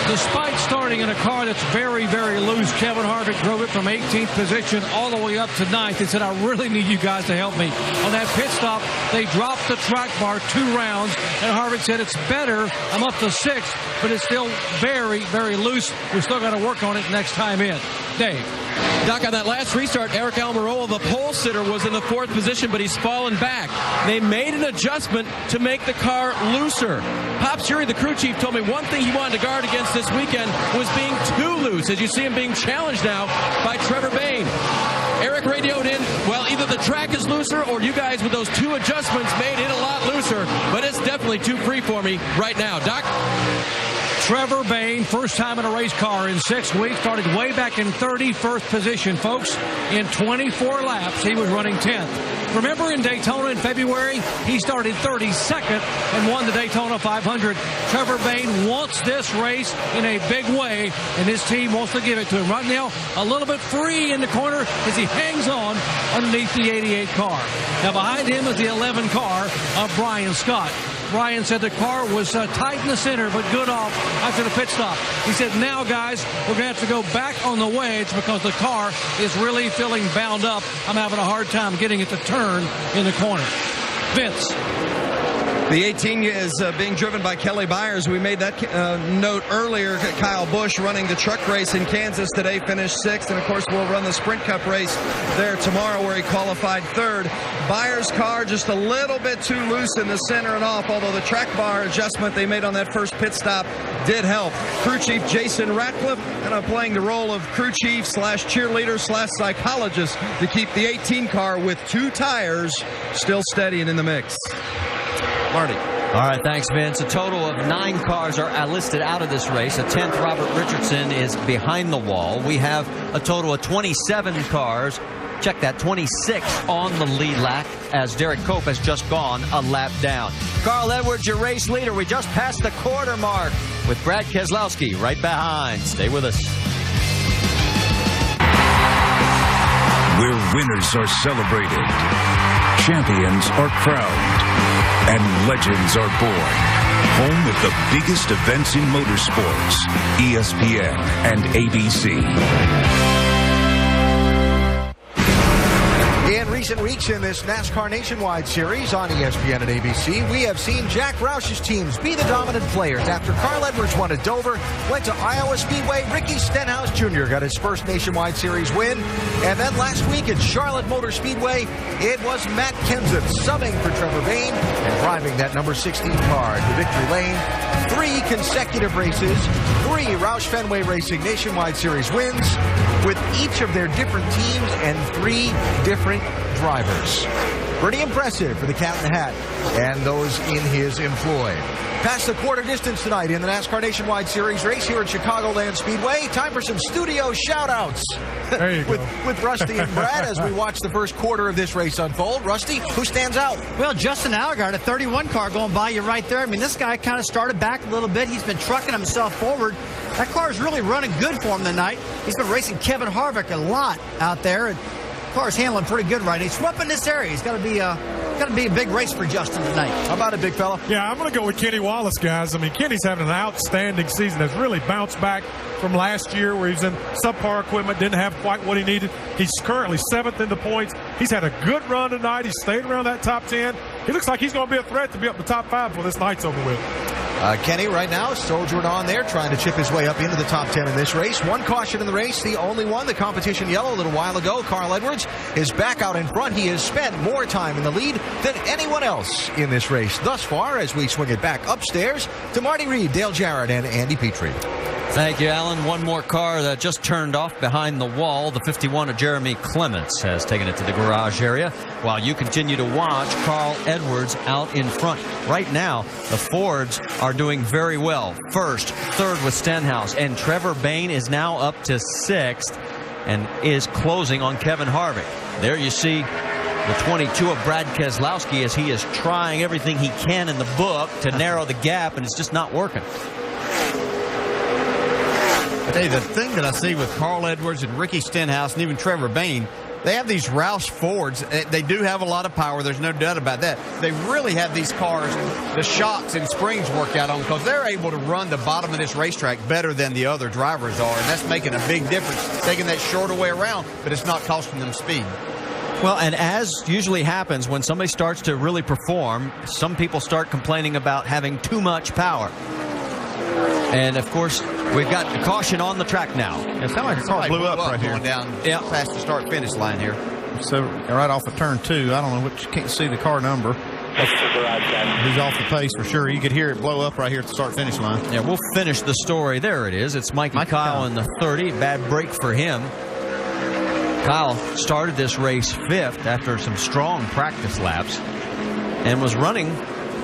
Despite starting in a car that's very, very loose, Kevin Harvick drove it from 18th position all the way up to 9th. He said, I really need you guys to help me. On that pit stop, they dropped the track bar 2 rounds, and Harvick said, it's better. I'm up to 6th, but it's still very, very loose. We've still got to work on it next time in. Dave. Doc, on that last restart, Eric Almirola, the pole sitter, was in the 4th position, but he's fallen back. They made an adjustment to make the car looser. Pops Jury, the crew chief, told me one thing he wanted to guard against this weekend was being too loose, as you see him being challenged now by Trevor Bayne. Eric radioed in, well, either the track is looser or you guys with those 2 adjustments made it a lot looser, but it's definitely too free for me right now. Doc? Trevor Bayne, first time in a race car in 6 weeks, started way back in 31st position, folks. In 24 laps, he was running 10th. Remember in Daytona in February, he started 32nd and won the Daytona 500. Trevor Bayne wants this race in a big way, and his team wants to give it to him. Right now, a little bit free in the corner as he hangs on underneath the 88 car. Now behind him is the 11 car of Brian Scott. Brian said the car was tight in the center, but good off after the pit stop. He said, now, guys, we're going to have to go back on the wedge because the car is really feeling bound up. I'm having a hard time getting it to turn in the corner. Vince. The 18 is being driven by Kelly Byers. We made that note earlier. Kyle Busch running the truck race in Kansas today, finished 6th. And, of course, we'll run the Sprint Cup race there tomorrow where he qualified 3rd. Byers' car just a little bit too loose in the center and off, although the track bar adjustment they made on that first pit stop did help. Crew chief Jason Ratcliffe and I'm playing the role of crew chief / cheerleader / psychologist to keep the 18 car with 2 tires still steady and in the mix. Marty. All right, thanks, Vince. A total of 9 cars are listed out of this race. A 10th, Robert Richardson, is behind the wall. We have a total of 27 cars. Check that, 26 on the lead lap as Derek Cope has just gone a lap down. Carl Edwards, your race leader. We just passed the quarter mark with Brad Keselowski right behind. Stay with us. Where winners are celebrated, champions are crowned, and legends are born. Home of the biggest events in motorsports, ESPN and ABC. In recent weeks in this NASCAR Nationwide Series on ESPN and ABC, we have seen Jack Roush's teams be the dominant players. After Carl Edwards won at Dover, went to Iowa Speedway, Ricky Stenhouse Jr. got his first Nationwide Series win. And then last week at Charlotte Motor Speedway, it was Matt Kenseth subbing for Trevor Bayne and driving that number 16 car to victory lane. 3 consecutive races, 3 Roush Fenway Racing Nationwide Series wins with each of their different teams and 3 different drivers. Pretty impressive for the Cat in the Hat and those in his employ. Past the quarter distance tonight in the NASCAR Nationwide Series race here at Chicagoland Speedway. Time for some studio shout-outs with Rusty and Brad as we watch the first quarter of this race unfold. Rusty, who stands out? Well, Justin Allgaier, a 31 car going by you right there. I mean, this guy kind of started back a little bit. He's been trucking himself forward. That car is really running good for him tonight. He's been racing Kevin Harvick a lot out there. And car's handling pretty good right now. He's swept in this area. He's got to be a big race for Justin tonight. How about it, big fella? Yeah, I'm going to go with Kenny Wallace, guys. I mean, Kenny's having an outstanding season. Has really bounced back from last year where he was in subpar equipment, didn't have quite what he needed. He's currently 7th in the points. He's had a good run tonight. He's stayed around that top 10. He looks like he's going to be a threat to be up the top 5 before this night's over with. Kenny right now soldiering on there, trying to chip his way up into the top 10 in this race. One caution in the race, the only one. The competition yellow a little while ago. Carl Edwards is back out in front. He has spent more time in the lead than anyone else in this race thus far as we swing it back upstairs to Marty Reed, Dale Jarrett, and Andy Petrie. Thank you, Alan. One more car that just turned off behind the wall. The 51 of Jeremy Clements has taken it to the garage area, while you continue to watch Carl Edwards out in front. Right now, the Fords are doing very well. First, third with Stenhouse, and Trevor Bayne is now up to 6th and is closing on Kevin Harvick. There you see the 22 of Brad Keselowski as he is trying everything he can in the book to narrow the gap, and it's just not working. I tell you, the thing that I see with Carl Edwards and Ricky Stenhouse and even Trevor Bayne, they have these Roush Fords. They do have a lot of power. There's no doubt about that. They really have these cars, the shocks and springs work out on, because they're able to run the bottom of this racetrack better than the other drivers are, and that's making a big difference, taking that shorter way around, but it's not costing them speed. Well, and as usually happens when somebody starts to really perform, some people start complaining about having too much power. And, of course, we've got the caution on the track now. It sounds like a car blew up right here. Going down past the start-finish line here. So, right off of turn 2, I don't know what, you can't see the car number. He's off the pace for sure. You could hear it blow up right here at the start-finish line. Yeah, we'll finish the story. There it is. It's Mikey Kyle in the 30. Bad break for him. Kyle started this race 5th after some strong practice laps and was running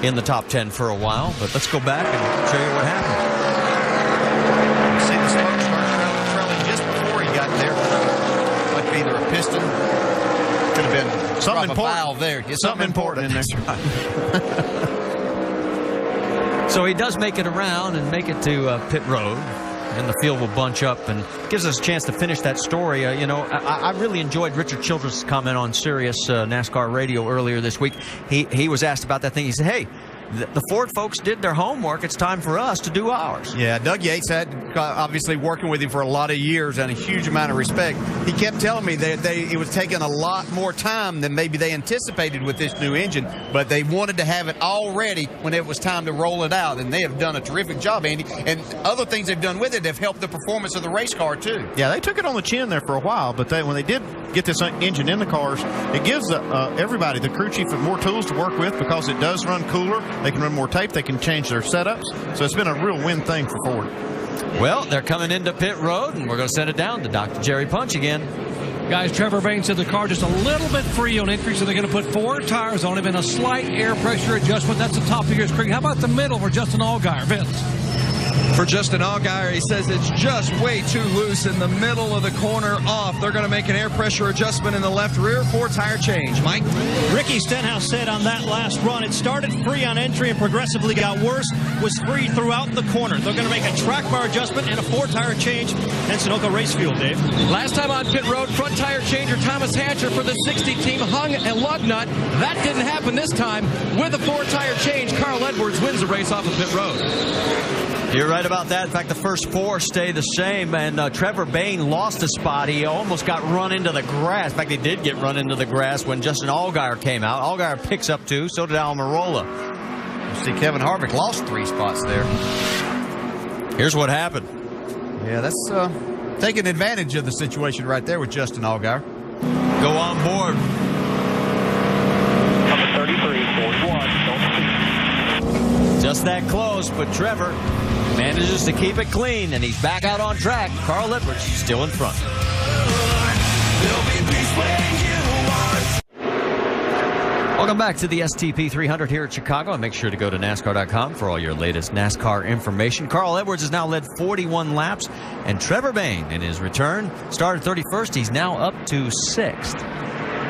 in the top 10 for a while, but let's go back and show you what happened. You see the smoke start trailing just before he got there. Might be either a piston, could have been something important. A valve there. Yeah, something important in there. So he does make it around and make it to pit road, and the field will bunch up and gives us a chance to finish that story. You know, I really enjoyed Richard Childress' comment on Sirius NASCAR Radio earlier this week. He was asked about that thing. He said, hey, the Ford folks did their homework. It's time for us to do ours. Yeah, Doug Yates had obviously working with him for a lot of years and a huge amount of respect. He kept telling me that it was taking a lot more time than maybe they anticipated with this new engine, but they wanted to have it all ready when it was time to roll it out, and they have done a terrific job, Andy. And other things they've done with it have helped the performance of the race car, too. Yeah, they took it on the chin there for a while, but when they did get this engine in the cars, it gives everybody, the crew chief, more tools to work with because it does run cooler. They can run more tape. They can change their setups. So it's been a real win thing for Ford. Well, they're coming into pit road, and we're going to send it down to Dr. Jerry Punch again. Guys, Trevor Bayne said the car just a little bit free on entry, so they're going to put 4 tires on it and a slight air pressure adjustment. That's the top of your screen. How about the middle for Justin Allgaier? Vince? For Justin Allgaier, he says it's just way too loose in the middle of the corner off. They're going to make an air pressure adjustment in the left rear, 4 tire change. Mike? Ricky Stenhouse said on that last run, it started free on entry and progressively got worse, was free throughout the corner. They're going to make a track bar adjustment and a 4 tire change in Sunoco Race Fuel, Dave. Last time on pit road, front tire changer Thomas Hatcher for the 60 team hung a lug nut. That didn't happen this time. With a 4 tire change, Carl Edwards wins the race off of pit road. You're right about that. In fact, the first 4 stay the same, and Trevor Bayne lost a spot. He almost got run into the grass. In fact, he did get run into the grass when Justin Allgaier came out. Allgaier picks up 2, so did Almirola. You see Kevin Harvick lost 3 spots there. Here's what happened. Yeah, that's taking advantage of the situation right there with Justin Allgaier. Go on board. Number 33, Ford 1, don't speed. Just that close, but Trevor manages to keep it clean, and he's back out on track. Carl Edwards still in front. Welcome back to the STP 300 here at Chicago, and make sure to go to NASCAR.com for all your latest NASCAR information. Carl Edwards has now led 41 laps, and Trevor Bayne, in his return, started 31st. He's now up to 6th.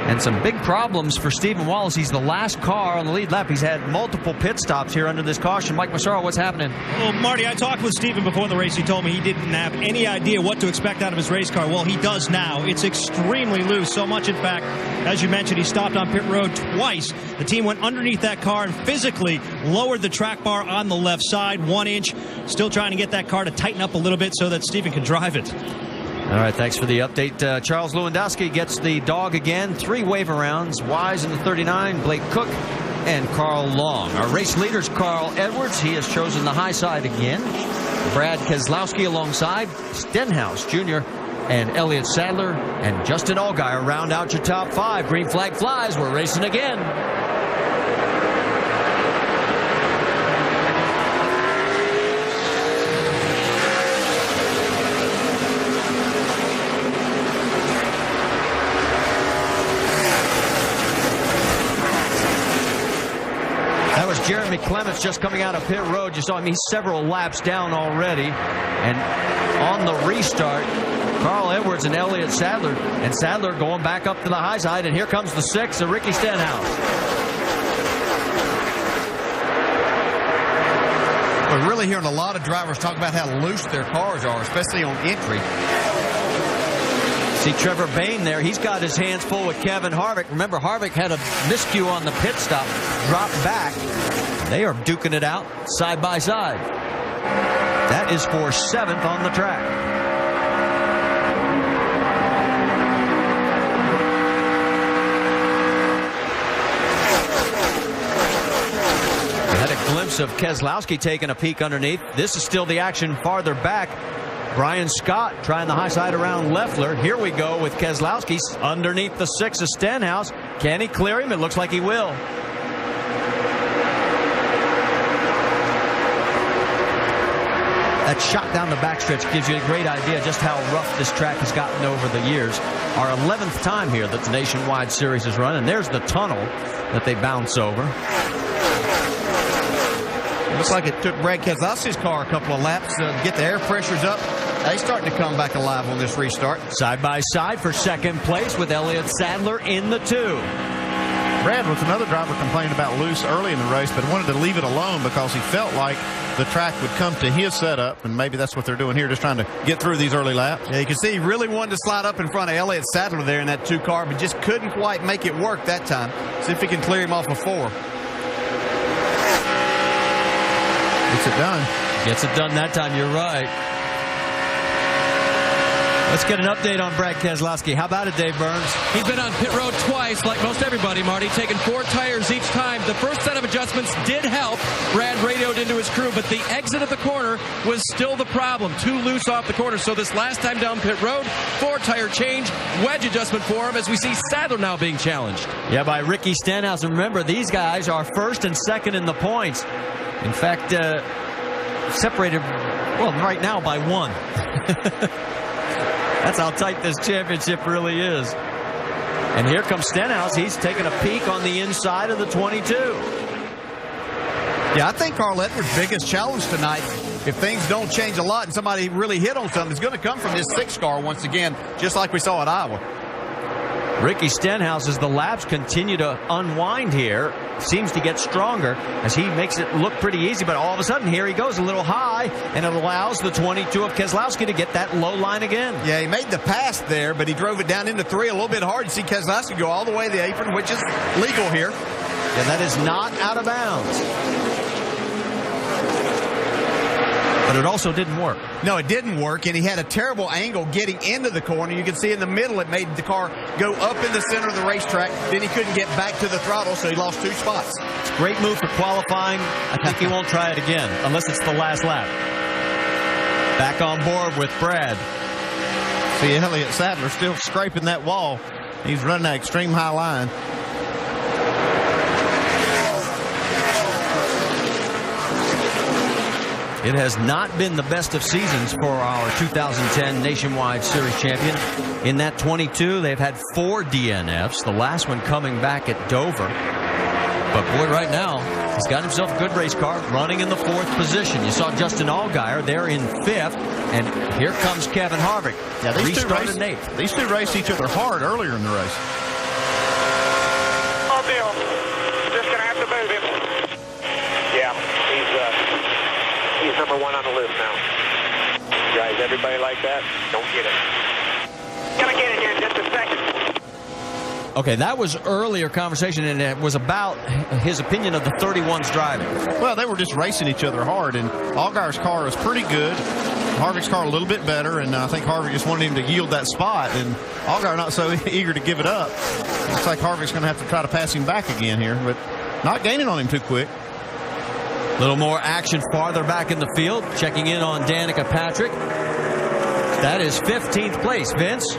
And some big problems for Stephen Wallace. He's the last car on the lead lap. He's had multiple pit stops here under this caution. Mike Massaro, what's happening? Well, Marty, I talked with Stephen before the race. He told me he didn't have any idea what to expect out of his race car. Well, he does now. It's extremely loose. So much, in fact, as you mentioned, he stopped on pit road twice. The team went underneath that car and physically lowered the track bar on the left side 1 inch. Still trying to get that car to tighten up a little bit so that Stephen can drive it. All right, thanks for the update. Charles Lewandowski gets the dog again. 3 waiver rounds. Wise in the 39, Blake Cook, and Carl Long. Our race leader's Carl Edwards. He has chosen the high side again. Brad Keselowski alongside Stenhouse Jr. and Elliott Sadler and Justin Allgaier round out your top 5. Green flag flies. We're racing again. Jeremy Clements just coming out of pit road. You saw him. He's several laps down already. And on the restart, Carl Edwards and Elliott Sadler. And Sadler going back up to the high side. And here comes the 6 of Ricky Stenhouse. We're really hearing a lot of drivers talk about how loose their cars are, especially on entry. See Trevor Bayne there. He's got his hands full with Kevin Harvick. Remember, Harvick had a miscue on the pit stop, dropped back. They are duking it out side by side. That is for 7th on the track. We had a glimpse of Keselowski taking a peek underneath. This is still the action farther back. Brian Scott trying the high side around Leffler. Here we go with Keselowski underneath the 6 of Stenhouse. Can he clear him? It looks like he will. That shot down the backstretch gives you a great idea just how rough this track has gotten over the years. Our 11th time here that the Nationwide Series has run, and there's the tunnel that they bounce over. Looks like it took Brad Keselowski's car a couple of laps to get the air pressures up. They're starting to come back alive on this restart. Side by side for 2nd place with Elliott Sadler in the 2. Brad was another driver complaining about loose early in the race, but wanted to leave it alone because he felt like the track would come to his setup, and maybe that's what they're doing here, just trying to get through these early laps. Yeah, you can see he really wanted to slide up in front of Elliott Sadler there in that 2 car, but just couldn't quite make it work that time. See if he can clear him off of 4. Gets it done. Gets it done that time, you're right. Let's get an update on Brad Keselowski. How about it, Dave Burns? He's been on pit road twice, like most everybody, Marty, taking 4 tires each time. The first set of adjustments did help. Brad radioed into his crew, but the exit of the corner was still the problem. Too loose off the corner. So this last time down pit road, 4-tire change, wedge adjustment for him as we see Sadler now being challenged. Yeah, by Ricky Stenhouse. And remember, these guys are 1st and 2nd in the points. In fact, separated, well, right now by 1. That's how tight this championship really is. And here comes Stenhouse. He's taking a peek on the inside of the 22. Yeah, I think Carl Edwards' biggest challenge tonight, if things don't change a lot and somebody really hit on something, is going to come from this 6 car once again, just like we saw at Iowa. Ricky Stenhouse, as the laps continue to unwind here, seems to get stronger as he makes it look pretty easy, but all of a sudden here he goes a little high, and it allows the 22 of Keselowski to get that low line again. Yeah, he made the pass there, but he drove it down into 3 a little bit hard. You see Keselowski go all the way to the apron, which is legal here. And that is not out of bounds. But it also didn't work. No, it didn't work, and he had a terrible angle getting into the corner. You can see in the middle it made the car go up in the center of the racetrack. Then he couldn't get back to the throttle, so he lost 2 spots. It's a great move for qualifying. I think he won't try it again, unless it's the last lap. Back on board with Brad. See Elliott Sadler still scraping that wall. He's running that extreme high line. It has not been the best of seasons for our 2010 Nationwide Series champion. In that 22, they've had 4 DNFs, the last one coming back at Dover. But boy, right now, he's got himself a good race car, running in the 4th position. You saw Justin Allgaier there in 5th, and here comes Kevin Harvick. Yeah, these two raced each other hard earlier in the race. everybody like that, don't get it. Gonna get it here in just a second. Okay, that was earlier conversation, and it was about his opinion of the 31's driving. Well, they were just racing each other hard, and Allgaier's car was pretty good. Harvick's car a little bit better, and I think Harvick just wanted him to yield that spot, and Allgaier not so eager to give it up. Looks like Harvick's going to have to try to pass him back again here, but not gaining on him too quick. A little more action farther back in the field. Checking in on Danica Patrick. That is 15th place, Vince.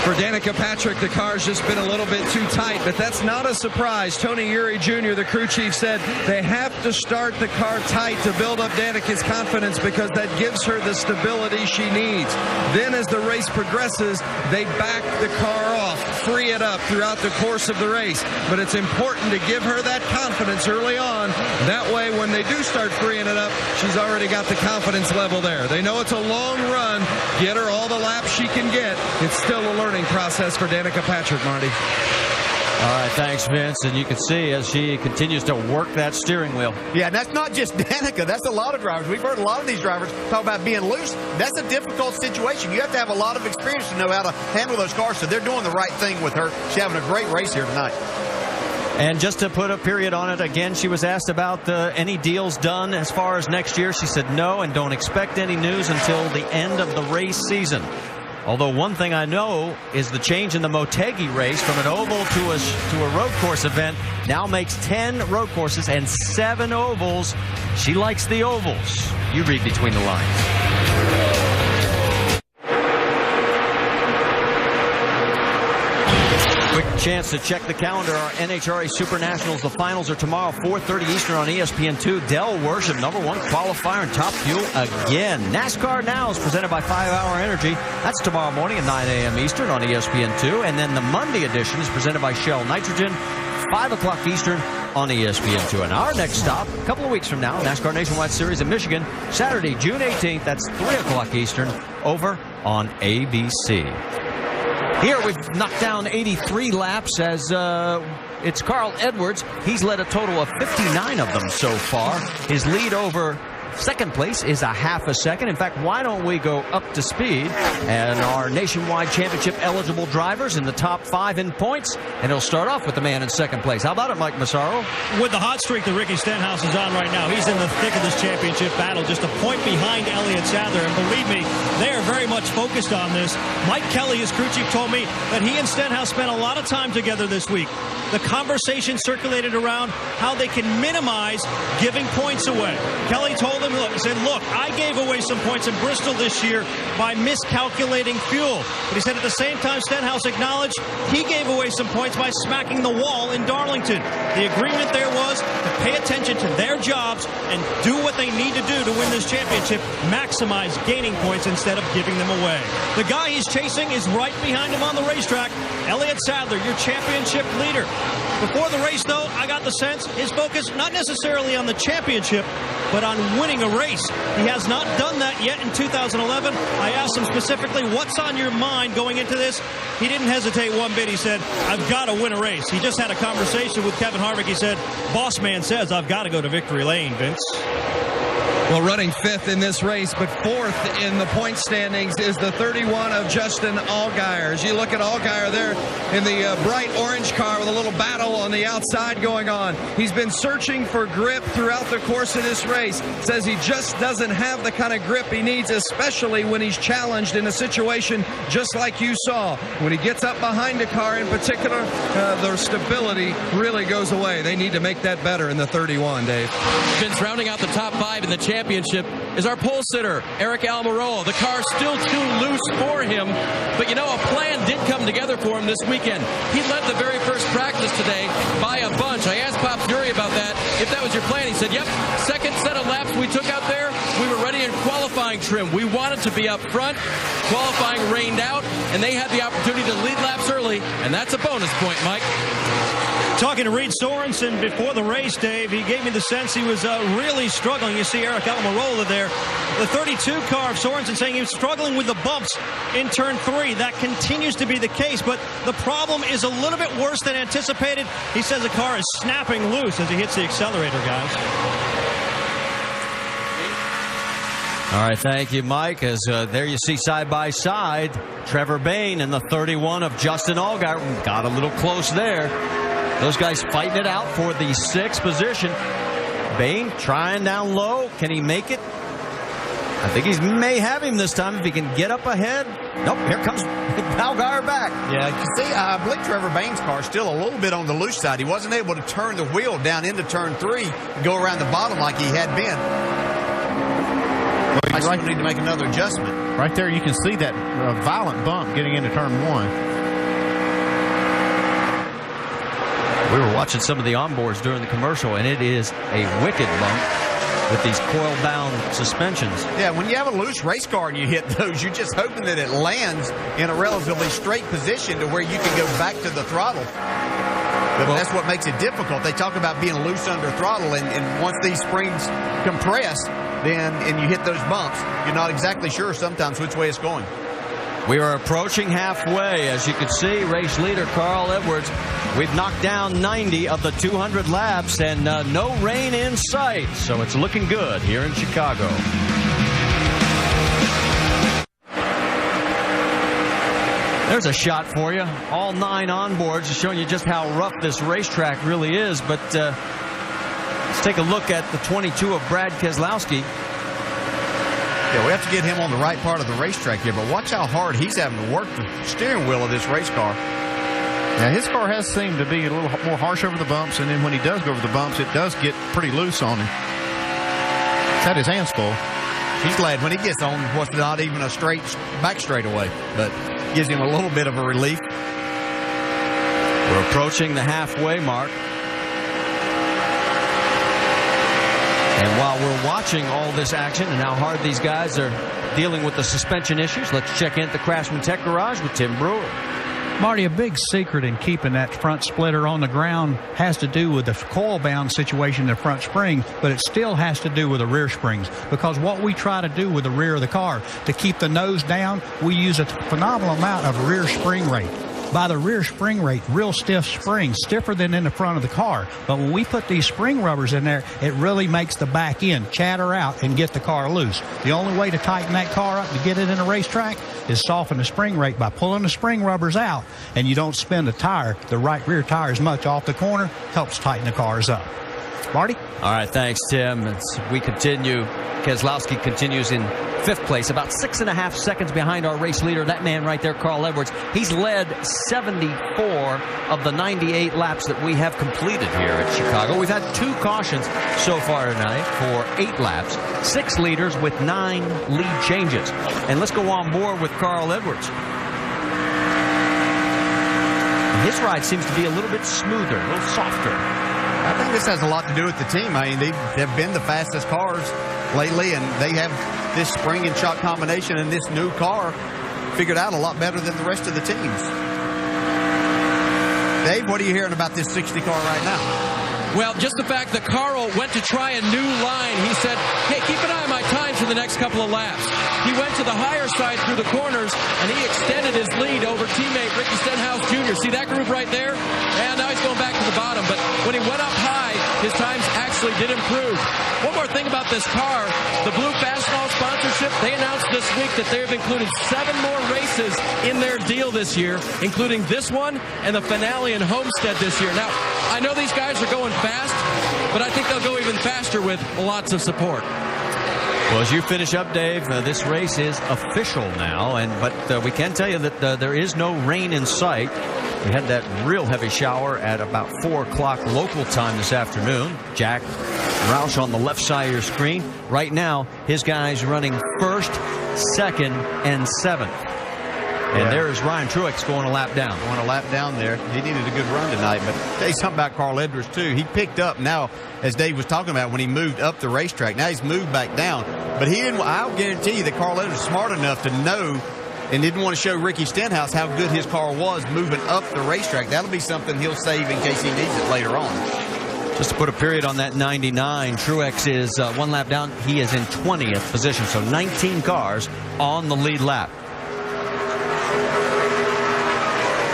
For Danica Patrick, the car's just been a little bit too tight, but that's not a surprise. Tony Eury Jr., the crew chief, said they have to start the car tight to build up Danica's confidence because that gives her the stability she needs. Then as the race progresses, they back the car off, free it up throughout the course of the race. But it's important to give her that confidence early on. That way, when they do start freeing it up, she's already got the confidence level there. They know it's a long run. Get her all the laps she can get. It's still a learning process for Danica Patrick, Marty. All right, thanks, Vince. And you can see as she continues to work that steering wheel. Yeah, and that's not just Danica. That's a lot of drivers. We've heard a lot of these drivers talk about being loose. That's a difficult situation. You have to have a lot of experience to know how to handle those cars. So they're doing the right thing with her. She's having a great race here tonight. And just to put a period on it, again, she was asked about any deals done as far as next year. She said no, and don't expect any news until the end of the race season. Although one thing I know is the change in the Motegi race from an oval to a road course event now makes 10 road courses and 7 ovals. She likes the ovals. You read between the lines. Quick chance to check the calendar. Our NHRA Super Nationals, the finals are tomorrow, 4:30 Eastern on ESPN2. Del Worship, #1 qualifier in Top Fuel again. NASCAR Now is presented by 5 Hour Energy. That's tomorrow morning at 9 a.m. Eastern on ESPN2. And then the Monday edition is presented by Shell Nitrogen, 5 o'clock Eastern on ESPN2. And our next stop, a couple of weeks from now, NASCAR Nationwide Series in Michigan, Saturday, June 18th. That's 3 o'clock Eastern over on ABC. Here we've knocked down 83 laps as it's Carl Edwards. He's led a total of 59 of them so far. His lead over second place is a half a second. In fact, why don't we go up to speed and our nationwide championship eligible drivers in the top 5 in points, and he'll start off with the man in second place. How about it, Mike Massaro? With the hot streak that Ricky Stenhouse is on right now, he's in the thick of this championship battle, just a point behind Elliott Sadler, and believe me, they are very much focused on this. Mike Kelly, his crew chief, told me that he and Stenhouse spent a lot of time together this week. The conversation circulated around how they can minimize giving points away. Kelly told him, he said, look, I gave away some points in Bristol this year by miscalculating fuel. But he said at the same time, Stenhouse acknowledged he gave away some points by smacking the wall in Darlington. The agreement there was to pay attention to their jobs and do what they need to do to win this championship, maximize gaining points instead of giving them away. The guy he's chasing is right behind him on the racetrack, Elliott Sadler, your championship leader. Before the race, though, I got the sense his focus not necessarily on the championship, but on winning a race. He has not done that yet in 2011. I asked him specifically, what's on your mind going into this? He didn't hesitate one bit. He said, I've got to win a race. He just had a conversation with Kevin Harvick. He said, boss man says I've got to go to victory lane, Vince. Well, running 5th in this race, but 4th in the point standings is the 31 of Justin Allgaier. As you look at Allgaier there in the bright orange car with a little battle on the outside going on. He's been searching for grip throughout the course of this race. Says he just doesn't have the kind of grip he needs, especially when he's challenged in a situation just like you saw. When he gets up behind a car in particular, their stability really goes away. They need to make that better in the 31, Dave. Vince, rounding out the top 5 in the championship is our pole sitter, Eric Almirola. The car's still too loose for him, but you know, a plan did come together for him this weekend. He led the very first practice today by a bunch. I asked Pop Fury about that, if that was your plan. He said, yep, second set of laps we took out there, we were ready in qualifying trim. We wanted to be up front. Qualifying rained out, and they had the opportunity to lead laps early, and that's a bonus point, Mike. Talking to Reed Sorensen before the race, Dave, he gave me the sense he was really struggling. You see Eric Almirola there. The 32 car of Sorensen saying he was struggling with the bumps in turn 3. That continues to be the case, but the problem is a little bit worse than anticipated. He says the car is snapping loose as he hits the accelerator, guys. All right, thank you, Mike. As there you see side by side, Trevor Bayne and the 31 of Justin Allgaier. Got a little close there. Those guys fighting it out for the 6th position. Bayne trying down low. Can he make it? I think he may have him this time if he can get up ahead. Nope, here comes Allgaier back. Yeah, you see, I believe Trevor Bayne's car is still a little bit on the loose side. He wasn't able to turn the wheel down into turn 3 and go around the bottom like he had been. Well, I still need to make another adjustment. Right there, you can see that violent bump getting into turn 1. We were watching some of the onboards during the commercial, and it is a wicked bump with these coil-bound suspensions. Yeah, when you have a loose race car and you hit those, you're just hoping that it lands in a relatively straight position to where you can go back to the throttle. But that's what makes it difficult. They talk about being loose under throttle, and once these springs compress, and you hit those bumps, you're not exactly sure sometimes which way it's going. We are approaching halfway. As you can see, race leader Carl Edwards. We've knocked down 90 of the 200 laps, and no rain in sight. So it's looking good here in Chicago. There's a shot for you. All 9 onboards showing you just how rough this racetrack really is. But let's take a look at the 22 of Brad Keselowski. Yeah, we have to get him on the right part of the racetrack here, but watch how hard he's having to work the steering wheel of this race car. Now, his car has seemed to be a little more harsh over the bumps, and then when he does go over the bumps, it does get pretty loose on him. He's had his hands full. He's glad when he gets on what's not even a straight back straightaway, but gives him a little bit of a relief. We're approaching the halfway mark. And while we're watching all this action and how hard these guys are dealing with the suspension issues, let's check in at the Craftsman Tech Garage with Tim Brewer. Marty, a big secret in keeping that front splitter on the ground has to do with the coil-bound situation in the front spring, but it still has to do with the rear springs, because what we try to do with the rear of the car, to keep the nose down, we use a phenomenal amount of rear spring rate. By the rear spring rate, real stiff springs, stiffer than in the front of the car. But when we put these spring rubbers in there, it really makes the back end chatter out and get the car loose. The only way to tighten that car up to get it in a racetrack is soften the spring rate by pulling the spring rubbers out, and you don't spin the tire, the right rear tire, as much off the corner, helps tighten the cars up. Marty? All right, thanks, Tim. As we continue, Keselowski continues in 5th place, about 6.5 seconds behind our race leader, that man right there, Carl Edwards. He's led 74 of the 98 laps that we have completed here at Chicago. We've had 2 cautions so far tonight for 8 laps, 6 leaders with 9 lead changes. And let's go on board with Carl Edwards. His ride seems to be a little bit smoother, a little softer. I think this has a lot to do with the team. I mean, they've been the fastest cars lately, and they have this spring and shock combination and this new car figured out a lot better than the rest of the teams. Dave, what are you hearing about this 60 car right now? Well, just the fact that Carl went to try a new line. He said, hey, keep an eye on my times for the next couple of laps. He went to the higher side through the corners, and he extended his lead over teammate Ricky Stenhouse Jr. See that group right there? And now he's going back to the bottom. But when he went up high, his times actually did improve. One more thing about this car, the Blue Fastenal sponsorship, they announced this week that they've included 7 more races in their deal this year, including this one and the finale in Homestead this year. Now, I know these guys are going fast, but I think they'll go even faster with lots of support. Well, as you finish up, Dave, this race is official now, but we can tell you that there is no rain in sight. We had that real heavy shower at about 4 o'clock local time this afternoon. Jack Roush on the left side of your screen. Right now, his guys running 1st, 2nd, and 7th. And there is Ryan Truex going a lap down. Going a lap down there. He needed a good run tonight. But I'll tell you something about Carl Edwards, too. He picked up now, as Dave was talking about, when he moved up the racetrack. Now he's moved back down. But he didn't. I'll guarantee you that Carl Edwards is smart enough to know and didn't want to show Ricky Stenhouse how good his car was moving up the racetrack. That'll be something he'll save in case he needs it later on. Just to put a period on that 99, Truex is 1 lap down. He is in 20th position, so 19 cars on the lead lap.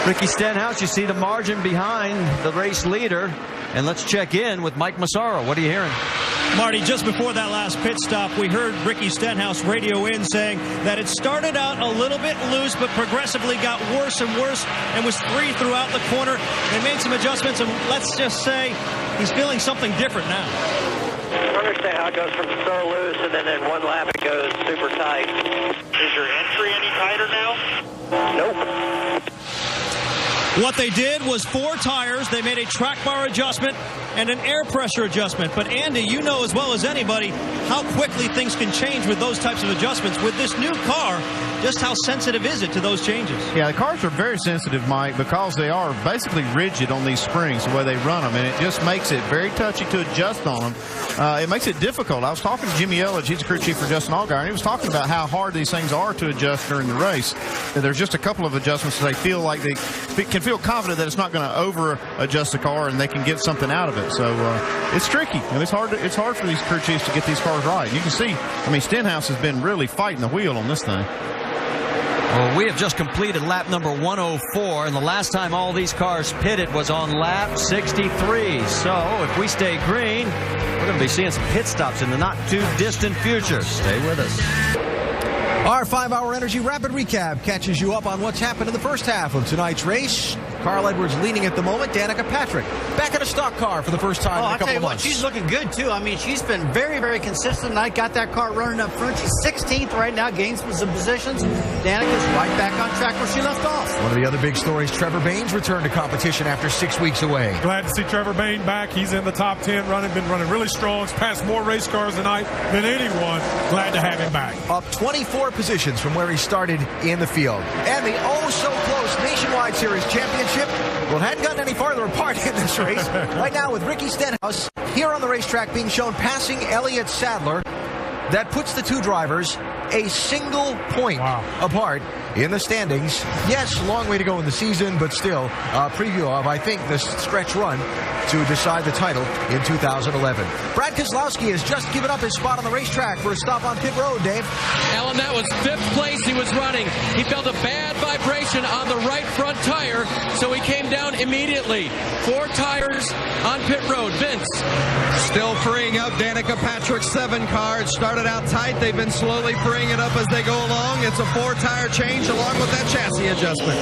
Ricky Stenhouse, you see the margin behind the race leader. And let's check in with Mike Massaro. What are you hearing? Marty, just before that last pit stop, we heard Ricky Stenhouse radio in saying that it started out a little bit loose, but progressively got worse and worse and was free throughout the corner. They made some adjustments, and let's just say he's feeling something different now. I understand how it goes from so loose, and then in one lap it goes super tight. Is your entry any tighter now? Nope. What they did was 4 tires. They made a track bar adjustment and an air pressure adjustment. But, Andy, you know as well as anybody how quickly things can change with those types of adjustments. With this new car, just how sensitive is it to those changes? Yeah, the cars are very sensitive, Mike, because they are basically rigid on these springs, the way they run them, and it just makes it very touchy to adjust on them. It makes it difficult. I was talking to Jimmy Elledge, he's the crew chief for Justin Allgaier, and he was talking about how hard these things are to adjust during the race. And there's just a couple of adjustments that they feel like they can feel confident that it's not going to over-adjust the car and they can get something out of it. So it's tricky, and it's hard for these crew chiefs to get these cars right. You can see, I mean, Stenhouse has been really fighting the wheel on this thing. Well, we have just completed lap number 104, and the last time all these cars pitted was on lap 63. So if we stay green, we're going to be seeing some pit stops in the not-too-distant future. Stay with us. Our 5-hour Energy Rapid Recap catches you up on what's happened in the first half of tonight's race. Carl Edwards leading at the moment. Danica Patrick back in a stock car for the first time in a couple of months. She's looking good, too. I mean, she's been very, very consistent tonight. Got that car running up front. She's 16th right now, gains some positions. Danica's right back on track where she left off. One of the other big stories, Trevor Baynes returned to competition after 6 weeks away. Glad to see Trevor Bayne back. He's in the top 10 been running really strong. He's passed more race cars tonight than anyone. Glad to have him back. Up 24 positions from where he started in the field. And the oh-so-close Nationwide Series Championship, well, hadn't gotten any farther apart in this race. Right now with Ricky Stenhouse here on the racetrack being shown passing Elliott Sadler. That puts the two drivers a single point apart in the standings. Yes, long way to go in the season, but still a preview of, I think, the stretch run to decide the title in 2011. Brad Keselowski has just given up his spot on the racetrack for a stop on pit road, Dave. Alan, that was 5th place he was running. He felt a bad vibration on the right front tire, so he came down immediately. 4 tires on pit road. Vince. Still freeing up Danica Patrick's 7 car. It started out tight. They've been slowly freeing it up as they go along. It's a 4-tire change along with that chassis adjustment.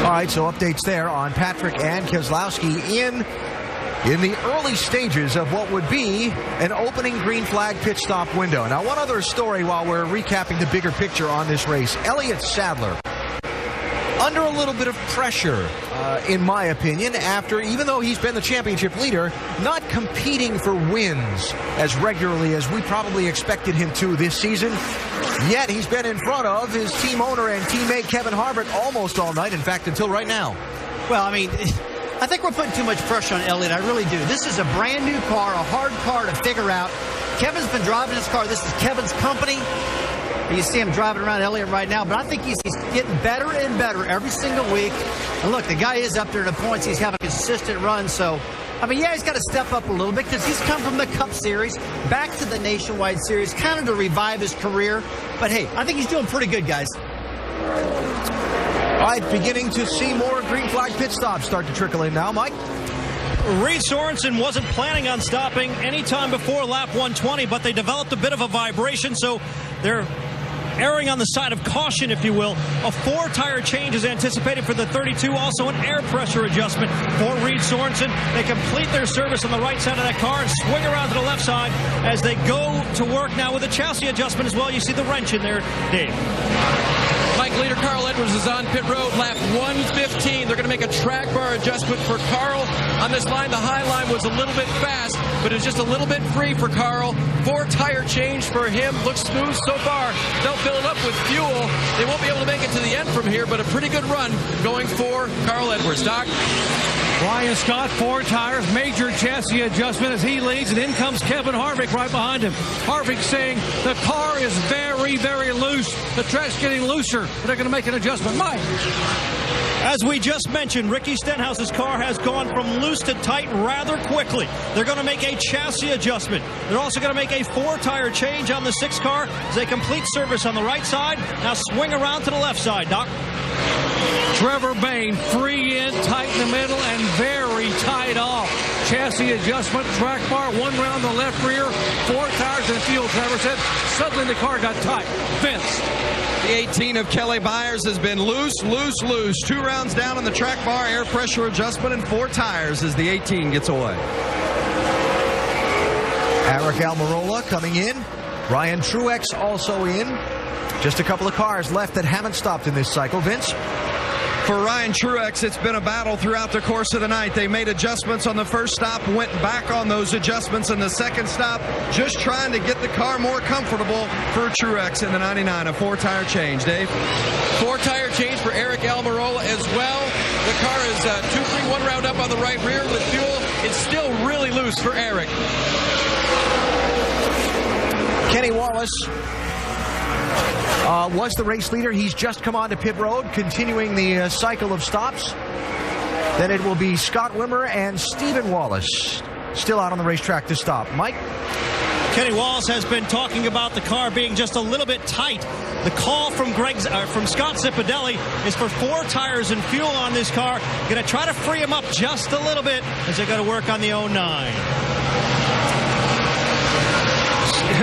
All right, so updates there on Patrick and Keselowski in the early stages of what would be an opening green flag pit stop window. Now, one other story while we're recapping the bigger picture on this race. Elliott Sadler under a little bit of pressure, in my opinion, after, even though he's been the championship leader, not competing for wins as regularly as we probably expected him to this season. Yet he's been in front of his team owner and teammate Kevin Harvick almost all night, in fact, until right now. Well, I mean, I think we're putting too much pressure on Elliott. I really do. This is a brand new car, a hard car to figure out. Kevin's been driving this car. This is Kevin's company. You see him driving around Elliott right now, but I think he's getting better and better every single week. And look, the guy is up there in the points. He's having a consistent run. So, I mean, yeah, he's got to step up a little bit because he's come from the Cup Series back to the Nationwide Series, kind of to revive his career. But, hey, I think he's doing pretty good, guys. All right, beginning to see more green flag pit stops start to trickle in now. Mike? Reed Sorensen wasn't planning on stopping anytime before lap 120, but they developed a bit of a vibration, so they're erring on the side of caution, if you will. A 4-tire change is anticipated for the 32. Also an air pressure adjustment for Reed Sorensen. They complete their service on the right side of that car and swing around to the left side as they go to work now with a chassis adjustment as well. You see the wrench in there, Dave. Mike, leader Carl Edwards is on pit road, lap 115. They're going to make a track bar adjustment for Carl. On this line, the high line was a little bit fast, but it's just a little bit free for Carl. 4-tire change for him. Looks smooth so far. They'll fill it up with fuel. They won't be able to make it to the end from here, but a pretty good run going for Carl Edwards. Doc? Ryan Scott, 4 tires, major chassis adjustment as he leads, and in comes Kevin Harvick right behind him. Harvick saying the car is very, very loose. The track's getting looser, but they're going to make an adjustment. Mike. As we just mentioned, Ricky Stenhouse's car has gone from loose to tight rather quickly. They're going to make a chassis adjustment. They're also going to make a 4-tire change on the 6 car as they complete service on the right side. Now swing around to the left side, Doc. Trevor Bayne, free in, tight in the middle, and very tight off. chassis adjustment, track bar, 1 round the left rear, 4 tires and fuel, Trevor said. Suddenly the car got tight. Vince. The 18 of Kelly Byers has been loose. 2 rounds down on the track bar, air pressure adjustment, and 4 tires as the 18 gets away. Aric Almirola coming in. Ryan Truex also in. Just a couple of cars left that haven't stopped in this cycle. Vince? For Ryan Truex, it's been a battle throughout the course of the night. They made adjustments on the first stop, went back on those adjustments in the second stop, just trying to get the car more comfortable for Truex in the 99. A 4-tire change, Dave. 4-tire change for Aric Almirola as well. The car is 2-3, 1 round up on the right rear with fuel. It's still really loose for Aric. Kenny Wallace was the race leader. He's just come onto pit road, continuing the cycle of stops. Then it will be Scott Wimmer and Stephen Wallace still out on the racetrack to stop. Mike? Kenny Wallace has been talking about the car being just a little bit tight. The call from Scott Zipadelli is for 4 tires and fuel on this car. Going to try to free him up just a little bit as they go to work on the 09.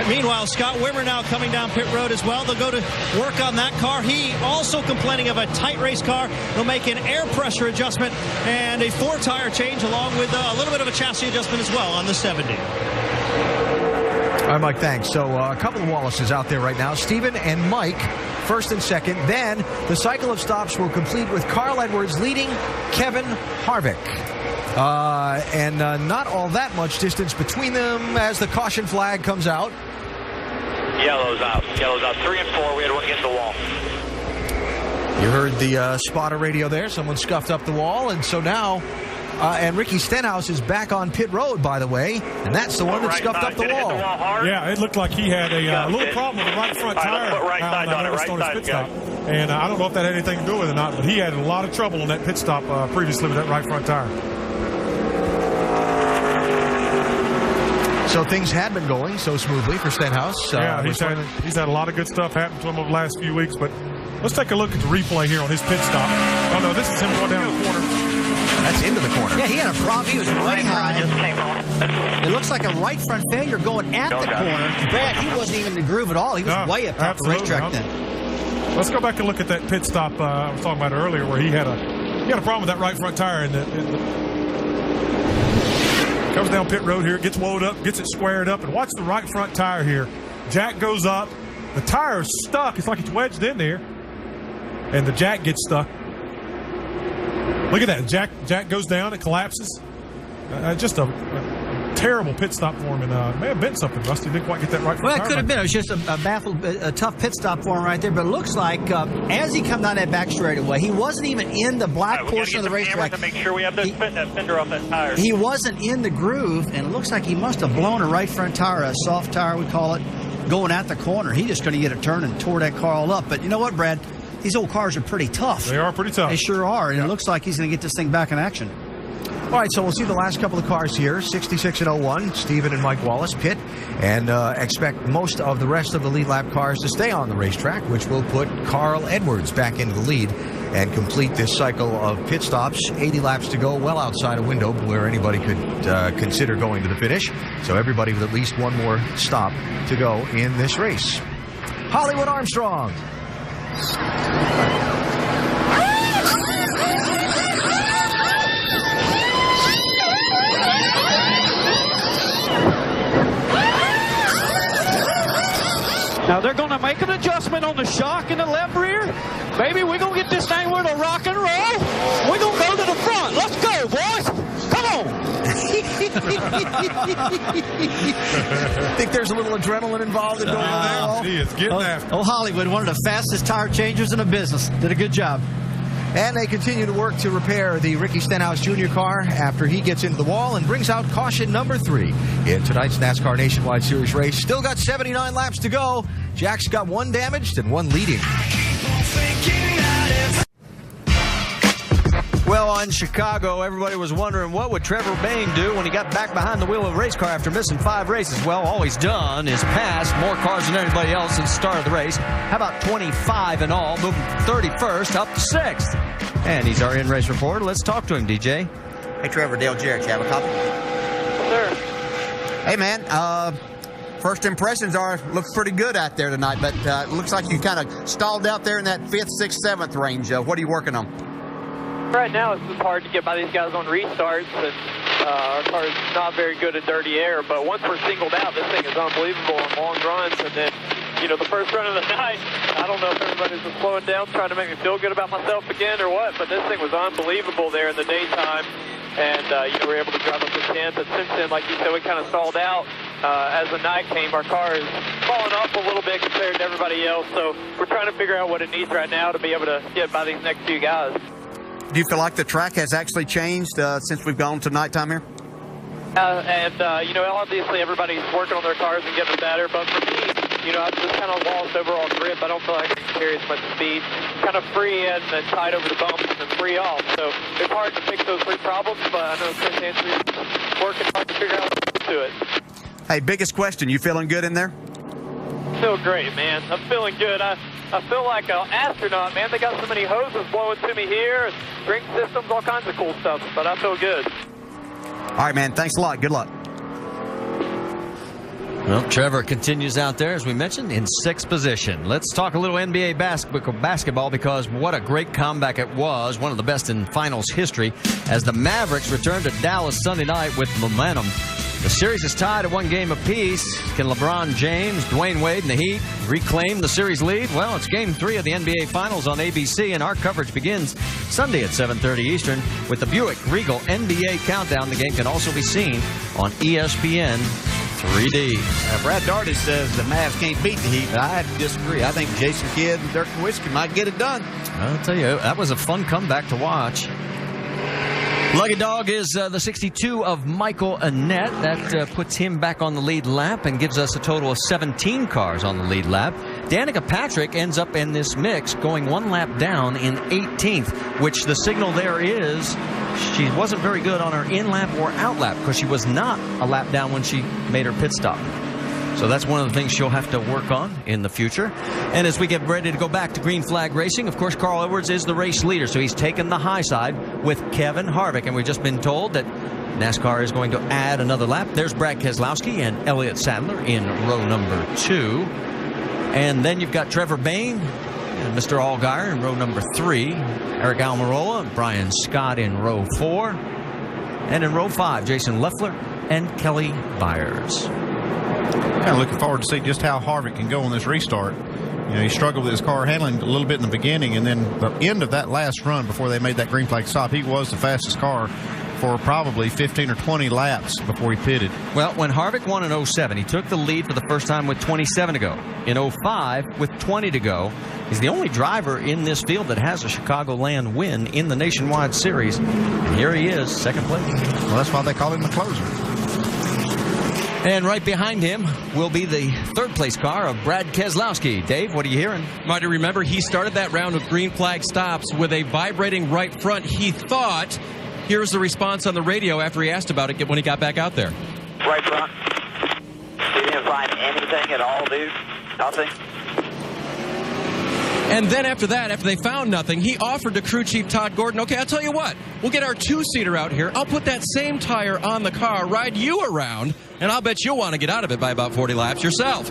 Meanwhile, Scott Wimmer now coming down pit road as well. They'll go to work on that car. He also complaining of a tight race car. They'll make an air pressure adjustment and a 4-tire change along with a little bit of a chassis adjustment as well on the 70. All right, Mike, thanks. So a couple of Wallaces out there right now. Stephen and Mike, first and second. Then the cycle of stops will complete with Carl Edwards leading Kevin Harvick. And not all that much distance between them as the caution flag comes out. Yellow's out. 3 and 4. We had one against the wall. You heard the spotter radio there. Someone scuffed up the wall. And so now, and Ricky Stenhouse is back on pit road, by the way. And that's the one that scuffed up the wall. Yeah, it looked like he had a little problem with the right front tire. On his pit stop. And I don't know if that had anything to do with it or not, but he had a lot of trouble on that pit stop previously with that right front tire. So things had been going so smoothly for Stenhouse. Yeah, he's had a lot of good stuff happen to him over the last few weeks, but let's take a look at the replay here on his pit stop. Oh, no, this is him going down the corner. That's into the corner. Yeah, he had a problem. He was running on it. It looks like a right front failure going at the corner. Brad, he wasn't even in the groove at all. He was way up top the racetrack then. Let's go back and look at that pit stop I was talking about earlier where he had a problem with that right front tire. Comes down pit road here, gets wound up, gets it squared up, and watch the right front tire here. Jack goes up. The tire is stuck. It's like it's wedged in there. And the jack gets stuck. Look at that. Jack goes down. It collapses. Just a terrible pit stop for him. And may have been something. Rusty didn't quite get that right front tire. Well, it could have been. It was just a tough pit stop for him right there. But it looks like as he come down that back straightaway, he wasn't even in the black portion of the racetrack. To make sure we have that fender off that tire. He wasn't in the groove, and it looks like he must have blown a right front tire, a soft tire we call it, going at the corner. He just going to get a turn and tore that car all up. But you know what, Brad? These old cars are pretty tough. They are pretty tough. They sure are, and it looks like he's going to get this thing back in action. All right, so we'll see the last couple of cars here, 66 and 01, Stephen and Mike Wallace pit, and expect most of the rest of the lead lap cars to stay on the racetrack, which will put Carl Edwards back into the lead and complete this cycle of pit stops. 80 laps to go, well outside a window where anybody could consider going to the finish. So everybody with at least one more stop to go in this race. Hollywood Armstrong. Now they're going to make an adjustment on the shock in the left rear. Baby, we're going to get this thing with a rock and roll. We're going to go to the front. Let's go, boys. Come on. Think there's a little adrenaline involved in going there? He is getting after. Oh, Hollywood, one of the fastest tire changers in the business. Did a good job. And they continue to work to repair the Ricky Stenhouse Jr. car after he gets into the wall and brings out caution number 3 in tonight's NASCAR Nationwide Series race. Still got 79 laps to go. Jack's got 1 damaged and 1 leading. Well, on Chicago, everybody was wondering what would Trevor Bayne do when he got back behind the wheel of a race car after missing 5 races. Well, all he's done is passed more cars than anybody else since the start of the race. How about 25 in all, moving from 31st up to 6th? And he's our in-race reporter. Let's talk to him, DJ. Hey, Trevor, Dale Jarrett, you have a copy? sir. Hey, man. First impressions looks pretty good out there tonight, but it looks like you kind of stalled out there in that 5th, 6th, 7th range. What are you working on? Right now, it's just hard to get by these guys on restarts, and our car is not very good at dirty air. But once we're singled out, this thing is unbelievable on long runs. And then, the first run of the night, I don't know if everybody's just slowing down, trying to make me feel good about myself again or what, but this thing was unbelievable there in the daytime. And, we were able to drive up to 10th. But since then, like you said, we kind of stalled out. As the night came, our car is falling off a little bit compared to everybody else. So we're trying to figure out what it needs right now to be able to get by these next few guys. Do you feel like the track has actually changed since we've gone to nighttime here? Obviously everybody's working on their cars and getting better. But for me, I've just kind of lost overall grip. I don't feel like I can carry as much speed. Kind of free in and tight over the bumps and then free off. So it's hard to fix those three problems, but I know Chris Andrews is working hard to figure out what to do it. Hey, biggest question. You feeling good in there? Feel great, man. I'm feeling good. I feel like an astronaut, man. They got so many hoses blowing to me here, and drink systems, all kinds of cool stuff, but I feel good. All right, man. Thanks a lot. Good luck. Well, Trevor continues out there, as we mentioned, in 6th position. Let's talk a little NBA basketball because what a great comeback it was. One of the best in finals history as the Mavericks return to Dallas Sunday night with momentum. The series is tied at 1 game apiece. Can LeBron James, Dwayne Wade, and the Heat reclaim the series lead? Well, it's Game 3 of the NBA Finals on ABC, and our coverage begins Sunday at 7:30 Eastern with the Buick Regal NBA Countdown. The game can also be seen on ESPN 3D. Brad Daugherty says the Mavs can't beat the Heat. I have to disagree. I think Jason Kidd and Dirk Nowitzki might get it done. I'll tell you, that was a fun comeback to watch. Lucky Dog is the 62 of Michael Annett. That puts him back on the lead lap and gives us a total of 17 cars on the lead lap. Danica Patrick ends up in this mix going 1 lap down in 18th, which the signal there is she wasn't very good on her in-lap or out-lap because she was not a lap down when she made her pit stop. So that's one of the things she'll have to work on in the future. And as we get ready to go back to Green Flag Racing, of course, Carl Edwards is the race leader. So he's taken the high side with Kevin Harvick. And we've just been told that NASCAR is going to add another lap. There's Brad Keselowski and Elliott Sadler in row number 2. And then you've got Trevor Bayne and Mr. Allgaier in row number 3. Eric Almirola and Brian Scott in row 4. And in row 5, Jason Leffler and Kelly Byers. Kind of looking forward to see just how Harvick can go on this restart. He struggled with his car handling a little bit in the beginning, and then the end of that last run before they made that green flag stop, he was the fastest car for probably 15 or 20 laps before he pitted. Well, when Harvick won in 07, he took the lead for the first time with 27 to go. In 05, with 20 to go, he's the only driver in this field that has a Chicagoland win in the Nationwide Series. And here he is, second place. Well, that's why they call him the closer. And right behind him will be the third place car of Brad Keselowski. Dave, what are you hearing? Marty, remember, he started that round of green flag stops with a vibrating right front. He thought, here's the response on the radio after he asked about it when he got back out there. Right front. You didn't find anything at all, dude? Nothing? And then after that, after they found nothing, he offered to crew chief Todd Gordon, okay, I'll tell you what, we'll get our 2-seater out here. I'll put that same tire on the car, ride you around, and I'll bet you'll want to get out of it by about 40 laps yourself.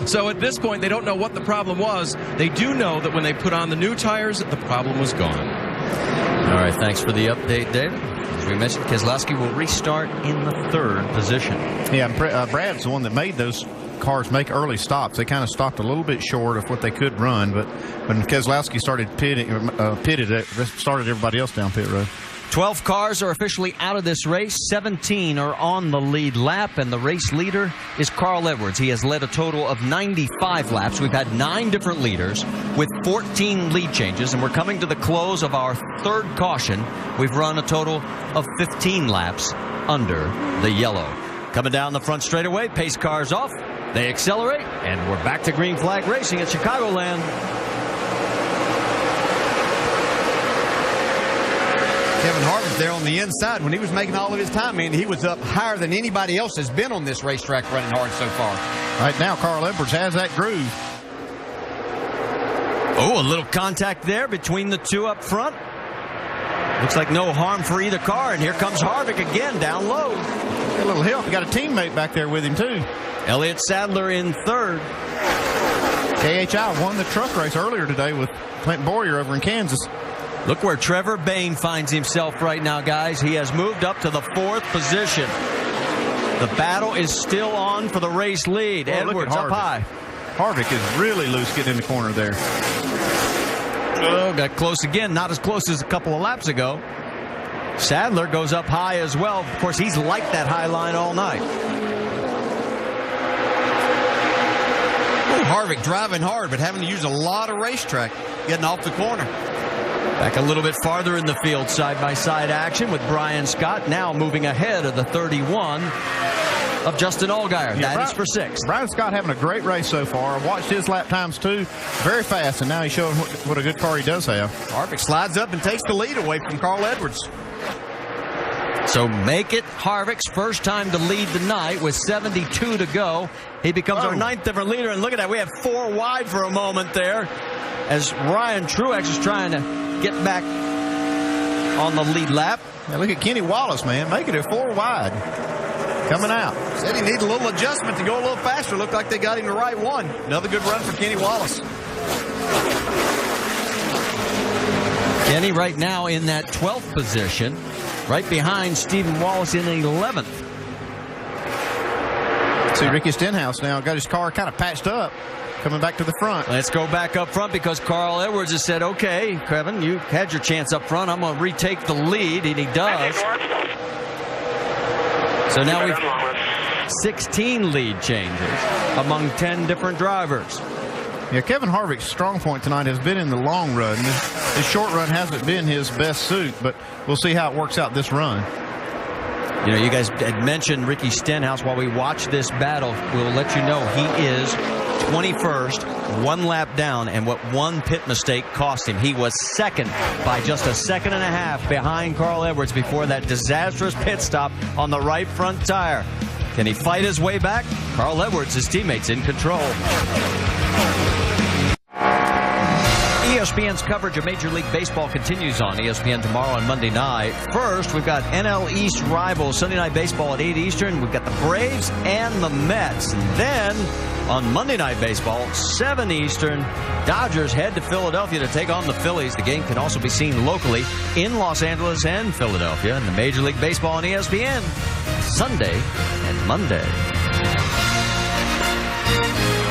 So at this point, they don't know what the problem was. They do know that when they put on the new tires, the problem was gone. All right, thanks for the update, David. As we mentioned, Keselowski will restart in the third position. Yeah, Brad's the one that made those cars make early stops. They kind of stopped a little bit short of what they could run, but when Keselowski started pitted it started everybody else down pit road. 12 cars are officially out of this race. 17 are on the lead lap, and the race leader is Carl Edwards. He has led a total of 95 laps. We've had 9 different leaders with 14 lead changes, and we're coming to the close of our third caution. We've run a total of 15 laps under the yellow. Coming down the front straightaway, pace cars off. They accelerate, and we're back to Green Flag Racing at Chicagoland. Kevin Harvick there on the inside. When he was making all of his time, man, he was up higher than anybody else has been on this racetrack running hard so far. Right now, Carl Edwards has that groove. Oh, a little contact there between the two up front. Looks like no harm for either car, and here comes Harvick again down low. Got a little help. He got a teammate back there with him, too. Elliott Sadler in third. KHI won the truck race earlier today with Clint Boyer over in Kansas. Look where Trevor Bayne finds himself right now, guys. He has moved up to the 4th position. The battle is still on for the race lead. Edwards up high. Harvick is really loose getting in the corner there. Oh, got close again. Not as close as a couple of laps ago. Sadler goes up high as well. Of course, he's liked that high line all night. Harvick driving hard, but having to use a lot of racetrack getting off the corner. Back a little bit farther in the field, side-by-side action with Brian Scott now moving ahead of the 31 of Justin Allgaier. Yeah, that is for 6th. Brian Scott having a great race so far. I watched his lap times too. Very fast, and now he's showing what a good car he does have. Harvick slides up and takes the lead away from Carl Edwards. So make it Harvick's first time to lead the night with 72 to go. He becomes our 9th different leader, and look at that. We have 4 wide for a moment there as Ryan Truex is trying to get back on the lead lap. Now look at Kenny Wallace, man, making it 4 wide. Coming out. Said he needs a little adjustment to go a little faster. Looked like they got him the right one. Another good run for Kenny Wallace. Kenny right now in that 12th position, right behind Stephen Wallace in 11th. See Ricky Stenhouse now got his car kind of patched up, coming back to the front. Let's go back up front because Carl Edwards has said, okay, Kevin, you had your chance up front. I'm going to retake the lead, and he does. So now we've 16 lead changes among 10 different drivers. Yeah, Kevin Harvick's strong point tonight has been in the long run. His short run hasn't been his best suit, but we'll see how it works out this run. You know, you guys had mentioned Ricky Stenhouse. While we watch this battle, we'll let you know he is 21st, 1 lap down, and what one pit mistake cost him. He was 2nd by just a 1.5 seconds behind Carl Edwards before that disastrous pit stop on the right front tire. Can he fight his way back? Carl Edwards, his teammates, in control. ESPN's coverage of Major League Baseball continues on ESPN tomorrow and Monday night. First, we've got NL East rivals Sunday Night Baseball at 8 Eastern. We've got the Braves and the Mets. And then on Monday Night Baseball, 7 Eastern, Dodgers head to Philadelphia to take on the Phillies. The game can also be seen locally in Los Angeles and Philadelphia. And the Major League Baseball on ESPN Sunday and Monday.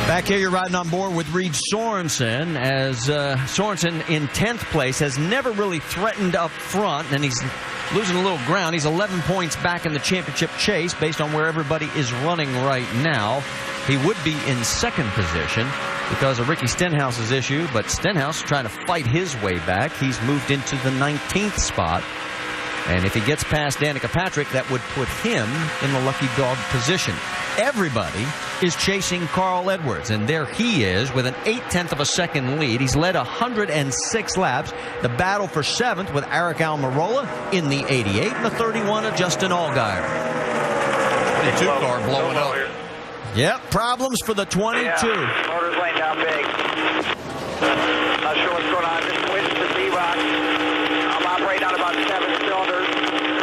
Back here, you're riding on board with Reed Sorensen, as Sorensen in 10th place has never really threatened up front, and he's losing a little ground. He's 11 points back in the championship chase based on where everybody is running right now. He would be in 2nd position because of Ricky Stenhouse's issue, but Stenhouse trying to fight his way back. He's moved into the 19th spot. And if he gets past Danica Patrick, that would put him in the lucky dog position. Everybody is chasing Carl Edwards, and there he is with an 0.8 of a second lead. He's led 106 laps. The battle for 7th with Eric Almirola in the 88 and the 31 of Justin Allgaier. 22 car blowing up. Yep, problems for the 22. Yeah, motor's laying down big. Not sure what's going on. Just switched to D-Rock. I'm operating on about 7 cylinders.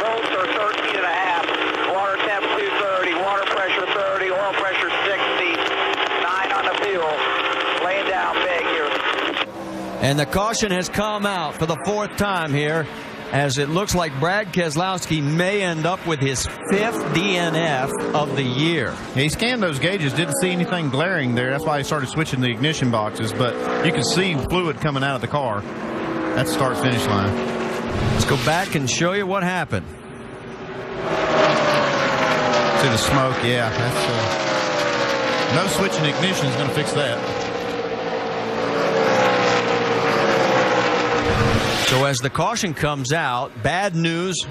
Volts are 13.5. Water temp 230. Water pressure 30. Oil pressure 60. 9 on the fuel. Laying down big here. And the caution has come out for the 4th time here, as it looks like Brad Keselowski may end up with his 5th DNF of the year. Yeah, he scanned those gauges, didn't see anything glaring there. That's why he started switching the ignition boxes, but you can see fluid coming out of the car. That's the start-finish line. Let's go back and show you what happened. See the smoke, yeah. That's, no switching ignition is going to fix that. So as the caution comes out, bad news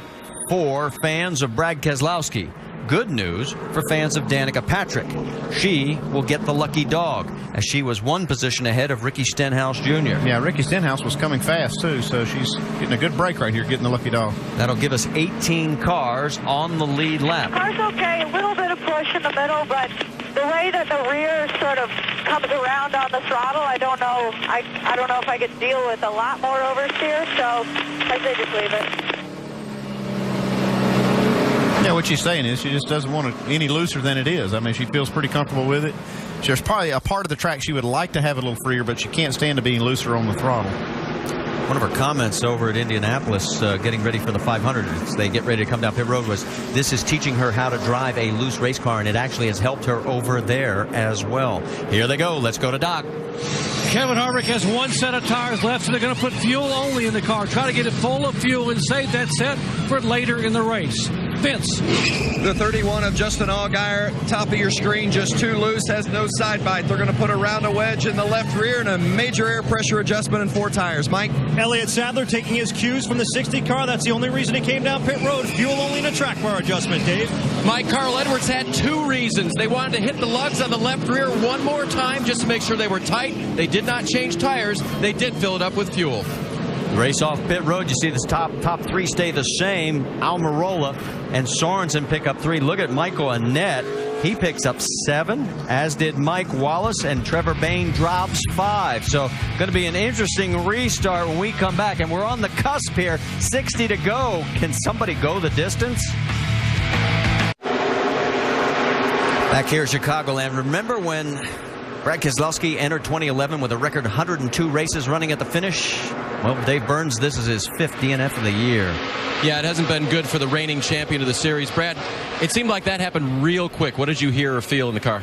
for fans of Brad Keselowski. Good news for fans of Danica Patrick. She will get the lucky dog, as she was 1 position ahead of Ricky Stenhouse Jr. Yeah, Ricky Stenhouse was coming fast, too, so she's getting a good break right here, getting the lucky dog. That'll give us 18 cars on the lead lap. Car's okay, a little bit of push in the middle, but the way that the rear sort of comes around on the throttle, I don't know. I don't know if I could deal with a lot more oversteer, so I say just leave it. Yeah, what she's saying is she just doesn't want it any looser than it is. I mean, she feels pretty comfortable with it. There's probably a part of the track she would like to have it a little freer, but she can't stand to being looser on the throttle. One of her comments over at Indianapolis, getting ready for the 500 as they get ready to come down pit road, was this is teaching her how to drive a loose race car, and it actually has helped her over there as well. Here they go. Let's go to Doc. Kevin Harvick has one set of tires left, so they're going to put fuel only in the car. Try to get it full of fuel and save that set for later in the race. Vince. The 31 of Justin Allgaier, top of your screen, just too loose, has no side bite. They're going to put a round of wedge in the left rear and a major air pressure adjustment in 4 tires. Mike? Elliott Sadler taking his cues from the 60 car. That's the only reason he came down pit road. Fuel only and a track bar adjustment, Dave. Mike, Carl Edwards had 2 reasons. They wanted to hit the lugs on the left rear one more time just to make sure they were tight. They did not change tires. They did fill it up with fuel. Race off pit road. You see this top 3 stay the same. Almirola and Sorensen pick up 3. Look at Michael Annett. He picks up 7, as did Mike Wallace, and Trevor Bayne drops 5. So going to be an interesting restart when we come back. And we're on the cusp here. 60 to go. Can somebody go the distance? Back here at Chicagoland. Remember when Brad Keselowski entered 2011 with a record 102 races running at the finish? Well, Dave Burns, this is his 5th DNF of the year. Yeah, it hasn't been good for the reigning champion of the series. Brad, it seemed like that happened real quick. What did you hear or feel in the car?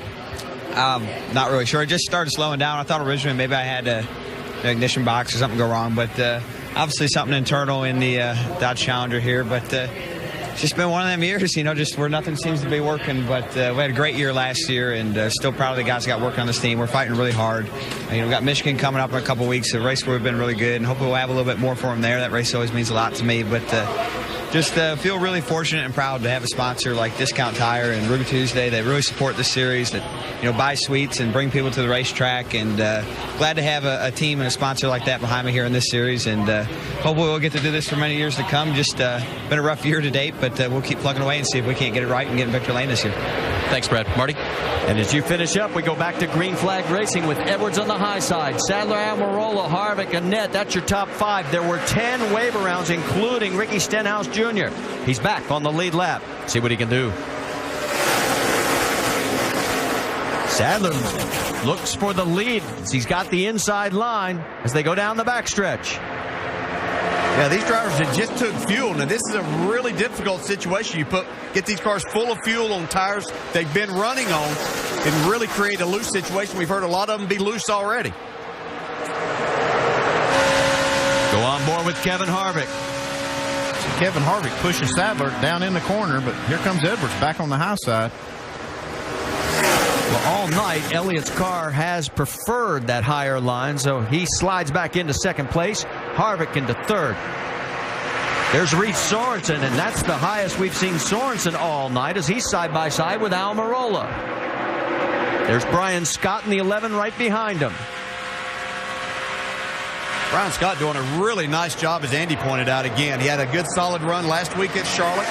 Not really sure. I just started slowing down. I thought originally maybe I had the ignition box or something go wrong, but obviously something internal in the Dodge Challenger here. But it's just been one of them years, just where nothing seems to be working. But we had a great year last year, and still proud of the guys that got working on this team. We're fighting really hard. We've got Michigan coming up in a couple weeks. The race would have been really good, and hopefully we'll have a little bit more for them there. That race always means a lot to me. But just feel really fortunate and proud to have a sponsor like Discount Tire and Ruby Tuesday that really support the series, that buy suites and bring people to the racetrack. And glad to have a team and a sponsor like that behind me here in this series. And hopefully we'll get to do this for many years to come. Just been a rough year to date, but we'll keep plugging away and see if we can't get it right and get in victory lane this year. Thanks, Brad. Marty? And as you finish up, we go back to green flag racing with Edwards on the high side. Sadler, Almirola, Harvick, Annett. That's your top 5. There were 10 waiver rounds, including Ricky Stenhouse Jr. He's back on the lead lap. See what he can do. Sadler looks for the lead. He's got the inside line as they go down the backstretch. Yeah, these drivers that just took fuel. Now, this is a really difficult situation. You get these cars full of fuel on tires they've been running on and really create a loose situation. We've heard a lot of them be loose already. Go on board with Kevin Harvick. So Kevin Harvick pushes Sadler down in the corner, but here comes Edwards back on the high side. Well, all night, Elliott's car has preferred that higher line, so he slides back into 2nd place. Harvick into 3rd. There's Reed Sorensen, and that's the highest we've seen Sorensen all night as he's side by side with Almirola. There's Brian Scott in the 11 right behind him. Brian Scott doing a really nice job, as Andy pointed out again. He had a good solid run last week at Charlotte,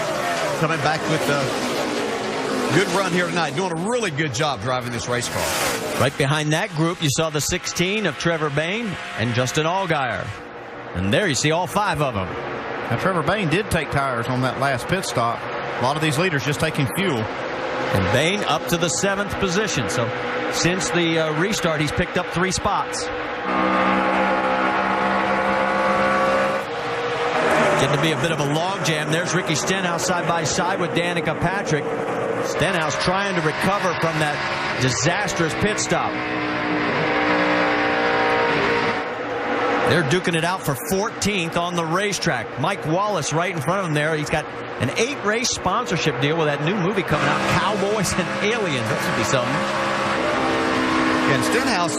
coming back with a good run here tonight. Doing a really good job driving this race car. Right behind that group, you saw the 16 of Trevor Bayne and Justin Allgaier. And there you see all 5 of them. Now, Trevor Bayne did take tires on that last pit stop. A lot of these leaders just taking fuel. And Bayne up to the 7th position. So since the restart, he's picked up 3 spots. Getting to be a bit of a logjam. There's Ricky Stenhouse side by side with Danica Patrick. Stenhouse trying to recover from that disastrous pit stop. They're duking it out for 14th on the racetrack. Mike Wallace right in front of him there. He's got an 8-race sponsorship deal with that new movie coming out, Cowboys and Aliens. That should be something. And Stenhouse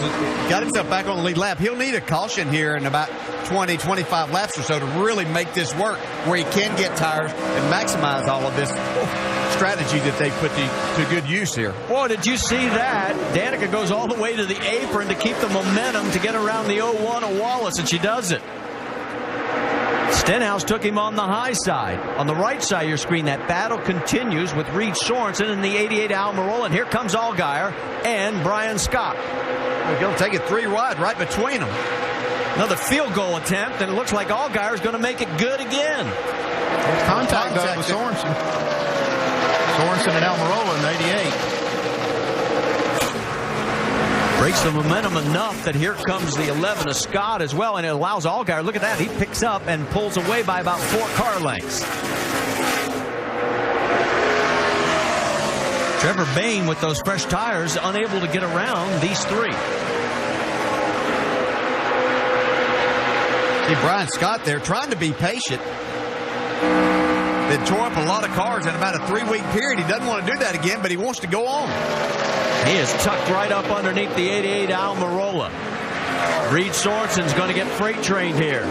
got himself back on the lead lap. He'll need a caution here in about 20, 25 laps or so to really make this work, where he can get tires and maximize all of this strategy that they put to good use here. Boy, did you see that? Danica goes all the way to the apron to keep the momentum to get around the 01 of Wallace, and she does it. Stenhouse took him on the high side. On the right side of your screen, that battle continues with Reed Sorensen and the 88 Almirola, and here comes Allgaier and Brian Scott. They're going to take it 3 wide right between them. Another field goal attempt, and it looks like Allgaier is going to make it good again. Contact with Sorensen. Sorensen and Almirola in 88. Breaks the momentum enough that here comes the 11 of Scott as well, and it allows Allgaier. Look at that. He picks up and pulls away by about 4 car lengths. Trevor Bayne with those fresh tires unable to get around these 3. See Brian Scott there trying to be patient. They tore up a lot of cars in about a 3-week period. He doesn't want to do that again, but he wants to go on. He is tucked right up underneath the 88 Almirola. Reed Sorensen's going to get freight trained here.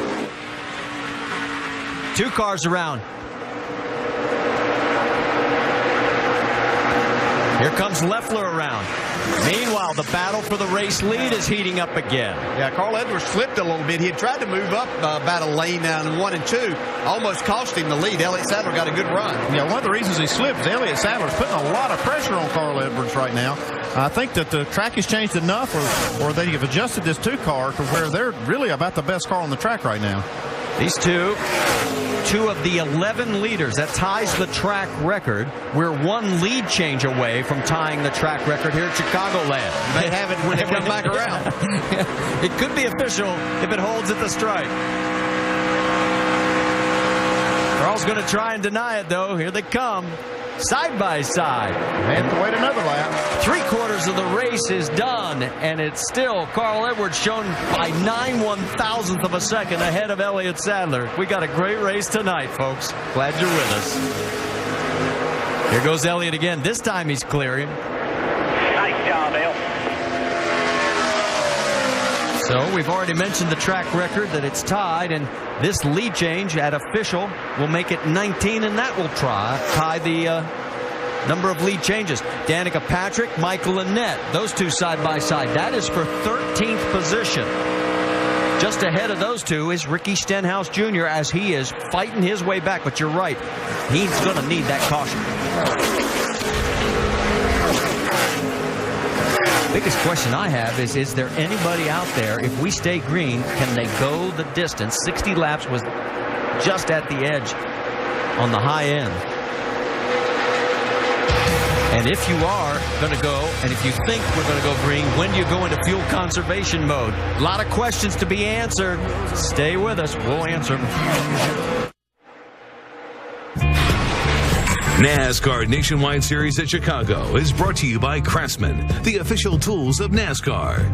2 cars around. Here comes Leffler around. Meanwhile, the battle for the race lead is heating up again. Yeah, Carl Edwards slipped a little bit. He had tried to move up about a lane down in 1 and 2. Almost cost him the lead. Elliott Sadler got a good run. Yeah, one of the reasons he slipped is Elliott Sadler's putting a lot of pressure on Carl Edwards right now. I think that the track has changed enough, or they have adjusted this 2 car to where they're really about the best car on the track right now. These two of the 11 leaders. That ties the track record. We're 1 lead change away from tying the track record here at Chicagoland. They have it when they come back around. It could be official if it holds at the stripe. Carl's going to try and deny it, though. Here they come. Side by side. They have to wait another lap. 3/4 of the race is done, and it's still Carl Edwards shown by 9 1/1000th of a second ahead of Elliott Sadler. We got a great race tonight, folks. Glad you're with us. Here goes Elliott again. This time he's clearing. Nice job, Dale. So we've already mentioned the track record that it's tied, and this lead change at official will make it 19, and that will tie the number of lead changes. Danica Patrick, Michael Annett, those 2 side by side. That is for 13th position. Just ahead of those 2 is Ricky Stenhouse Jr. as he is fighting his way back. But you're right, he's going to need that caution. Biggest question I have is there anybody out there, if we stay green, can they go the distance? 60 laps was just at the edge on the high end. And if you are going to go, and if you think we're going to go green, when do you go into fuel conservation mode? A lot of questions to be answered. Stay with us. We'll answer them. NASCAR Nationwide Series at Chicago is brought to you by Craftsman, the official tools of NASCAR.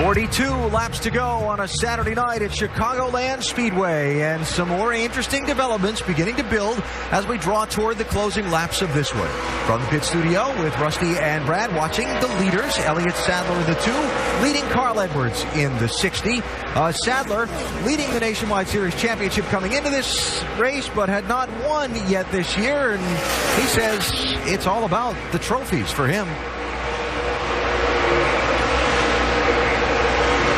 42 laps to go on a Saturday night at Chicagoland Speedway, and some more interesting developments beginning to build as we draw toward the closing laps of this one. From the pit studio with Rusty and Brad watching the leaders, Elliott Sadler in the 2, leading Carl Edwards in the 60. Sadler leading the Nationwide Series Championship coming into this race, but had not won yet this year, and he says it's all about the trophies for him.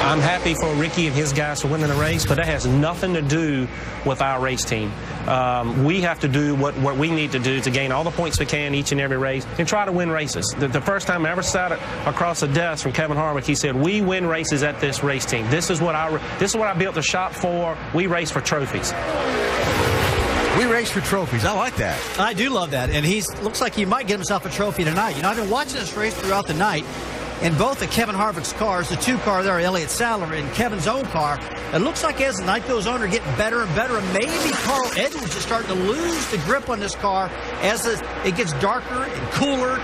I'm happy for Ricky and his guys for winning the race, but that has nothing to do with our race team. We have to do what we need to do to gain all the points we can each and every race and try to win races. The first time I ever sat across the desk from Kevin Harvick, he said, "We win races at this race team. This is what I built the shop for. We race for trophies." We race for trophies. I like that. I do love that, and looks like he might get himself a trophy tonight. You know, I've been watching this race throughout the night. In both of Kevin Harvick's cars, the 2 car there, Elliott Sadler, and Kevin's own car, it looks like as the night goes on, they're getting better and better, and maybe Carl Edwards is starting to lose the grip on this car as it gets darker and cooler.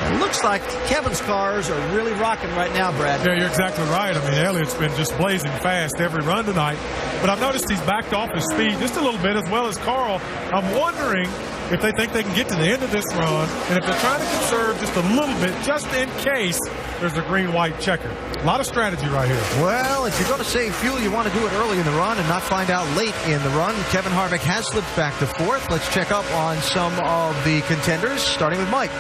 It looks like Kevin's cars are really rocking right now, Brad. Yeah, you're exactly right. I mean, Elliott's been just blazing fast every run tonight, but I've noticed he's backed off his speed just a little bit, as well as Carl. I'm wondering if they think they can get to the end of this run, and if they're trying to conserve just a little bit, just in case there's a green-white checker. A lot of strategy right here. Well, if you're going to save fuel, you want to do it early in the run and not find out late in the run. Kevin Harvick has slipped back to 4th. Let's check up on some of the contenders, starting with Mike.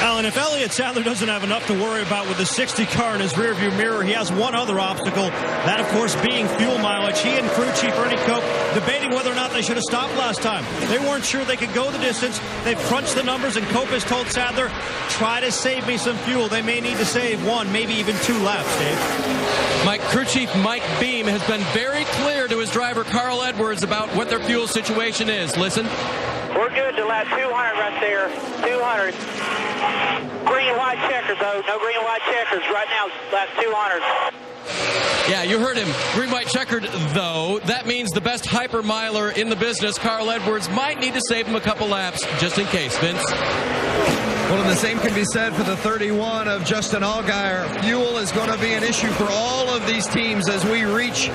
Alan, if Elliott Sadler doesn't have enough to worry about with the 60 car in his rearview mirror, he has one other obstacle, that, of course, being fuel mileage. He and crew chief Ernie Cope debating whether or not they should have stopped last time. They weren't sure they could go the distance. They've crunched the numbers, and Cope has told Sadler, try to save me some fuel. They may need to save 1, maybe even 2 laps, Dave. Crew chief Mike Beam has been very clear to his driver, Carl Edwards, about what their fuel situation is. Listen. We're good to lap 200 right there. 200. Green, white checkers, though. No green, white checkers. Right now, lap 200. Yeah, you heard him. Green, white, checkered, though. That means the best hypermiler in the business, Carl Edwards, might need to save him a couple laps just in case, Vince. Well, and the same can be said for the 31 of Justin Allgaier. Fuel is going to be an issue for all of these teams as we reach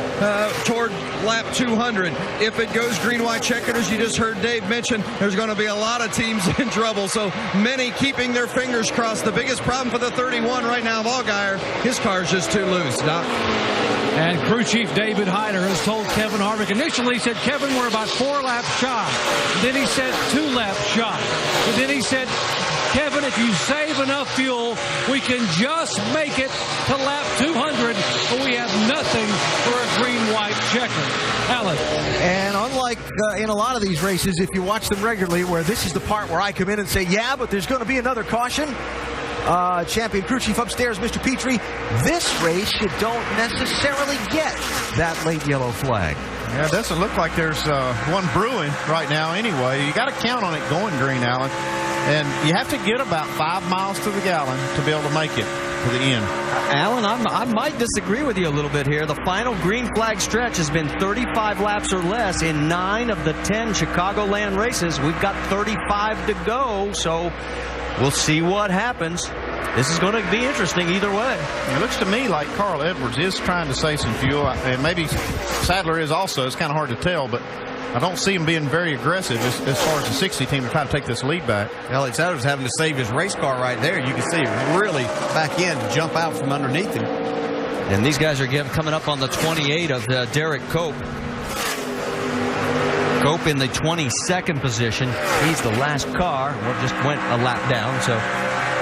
toward lap 200. If it goes green, white, checkered, as you just heard Dave mention, there's going to be a lot of teams in trouble. So many keeping their fingers crossed. The biggest problem for the 31 right now of Allgaier, his car's just too loose. Doc? And crew chief David Hyder has told Kevin Harvick. Initially, he said, Kevin, we're about 4 laps shy. Then he said 2 laps shy. And then he said, Kevin, if you save enough fuel, we can just make it to lap 200, but we have nothing for a green-white checker. Alan. And unlike in a lot of these races, if you watch them regularly, where this is the part where I come in and say, yeah, but there's going to be another caution. Champion crew chief upstairs, Mr. Petrie, this race you don't necessarily get that late yellow flag. Yeah, it doesn't look like there's one brewing right now anyway. You got to count on it going green, Alan. And you have to get about 5 miles to the gallon to be able to make it to the end. Alan, I might disagree with you a little bit here. The final green flag stretch has been 35 laps or less in 9 of the 10 Chicagoland races. We've got 35 to go, so we'll see what happens. This is going to be interesting either way. It looks to me like Carl Edwards is trying to save some fuel, and maybe Sadler is also. It's kind of hard to tell, but I don't see him being very aggressive as far as the 60 team to try to take this lead back. Elliott Sadler's having to save his race car right there. You can see him really back in to jump out from underneath him. And these guys are coming up on the 28 of Derek Cope. Cope in the 22nd position. He's the last car. We just went a lap down, so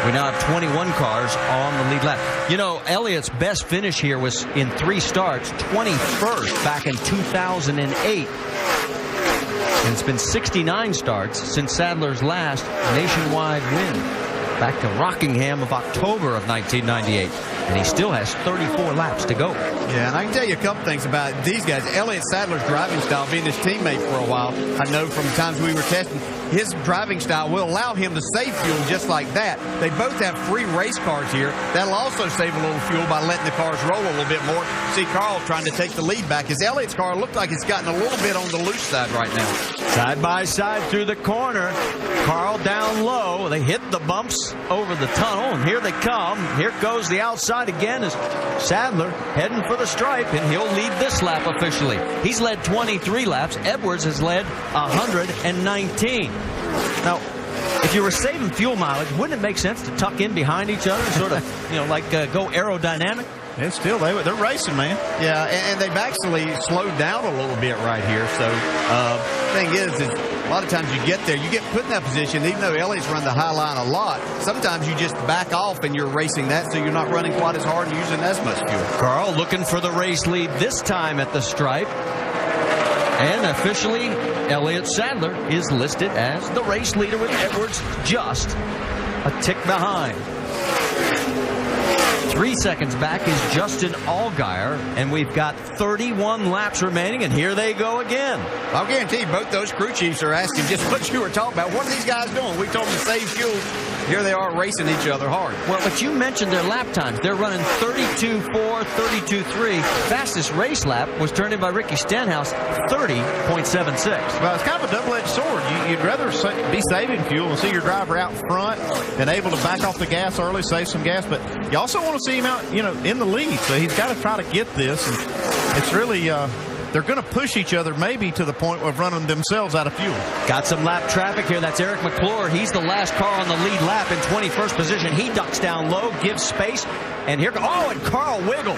we now have 21 cars on the lead lap. You know, Elliott's best finish here was in 3 starts, 21st back in 2008. And it's been 69 starts since Sadler's last nationwide win, back to Rockingham of October of 1998. And he still has 34 laps to go. Yeah, and I can tell you a couple things about these guys. Elliott Sadler's driving style, being his teammate for a while, I know from the times we were testing, his driving style will allow him to save fuel just like that. They both have free race cars here. That'll also save a little fuel by letting the cars roll a little bit more. See Carl trying to take the lead back. His Elliott's car looked like it's gotten a little bit on the loose side right now. Side by side through the corner. Carl down low. They hit the bumps over the tunnel, and here they come. Here goes the outside again as Sadler heading for the stripe, and he'll lead this lap officially. He's led 23 laps. Edwards has led 119. Now, if you were saving fuel mileage, wouldn't it make sense to tuck in behind each other and sort of, go aerodynamic? It's still, they're racing, man. Yeah, and they've actually slowed down a little bit right here. So, thing is a lot of times you get there, you get put in that position, even though Elliott's run the high line a lot, sometimes you just back off and you're racing that, so you're not running quite as hard and using as much fuel. Carl looking for the race lead this time at the stripe. And officially, Elliott Sadler is listed as the race leader with Edwards just a tick behind. 3 seconds back is Justin Allgaier, and we've got 31 laps remaining, and here they go again. I'll guarantee you both those crew chiefs are asking just what you were talking about. What are these guys doing? We told them to save fuel. Here they are racing each other hard. Well, but you mentioned their lap times. They're running 32.4, 32.3. Fastest race lap was turned in by Ricky Stenhouse, 30.76. Well, it's kind of a double-edged sword. You'd rather be saving fuel and see your driver out front and able to back off the gas early, save some gas, but you also want to see him out, in the lead. So he's got to try to get this, and it's really they're going to push each other maybe to the point of running themselves out of fuel. Got some lap traffic here. That's Eric McClure. He's the last car on the lead lap in 21st position. He ducks down low, gives space, and here goes. Oh, and Carl wiggles.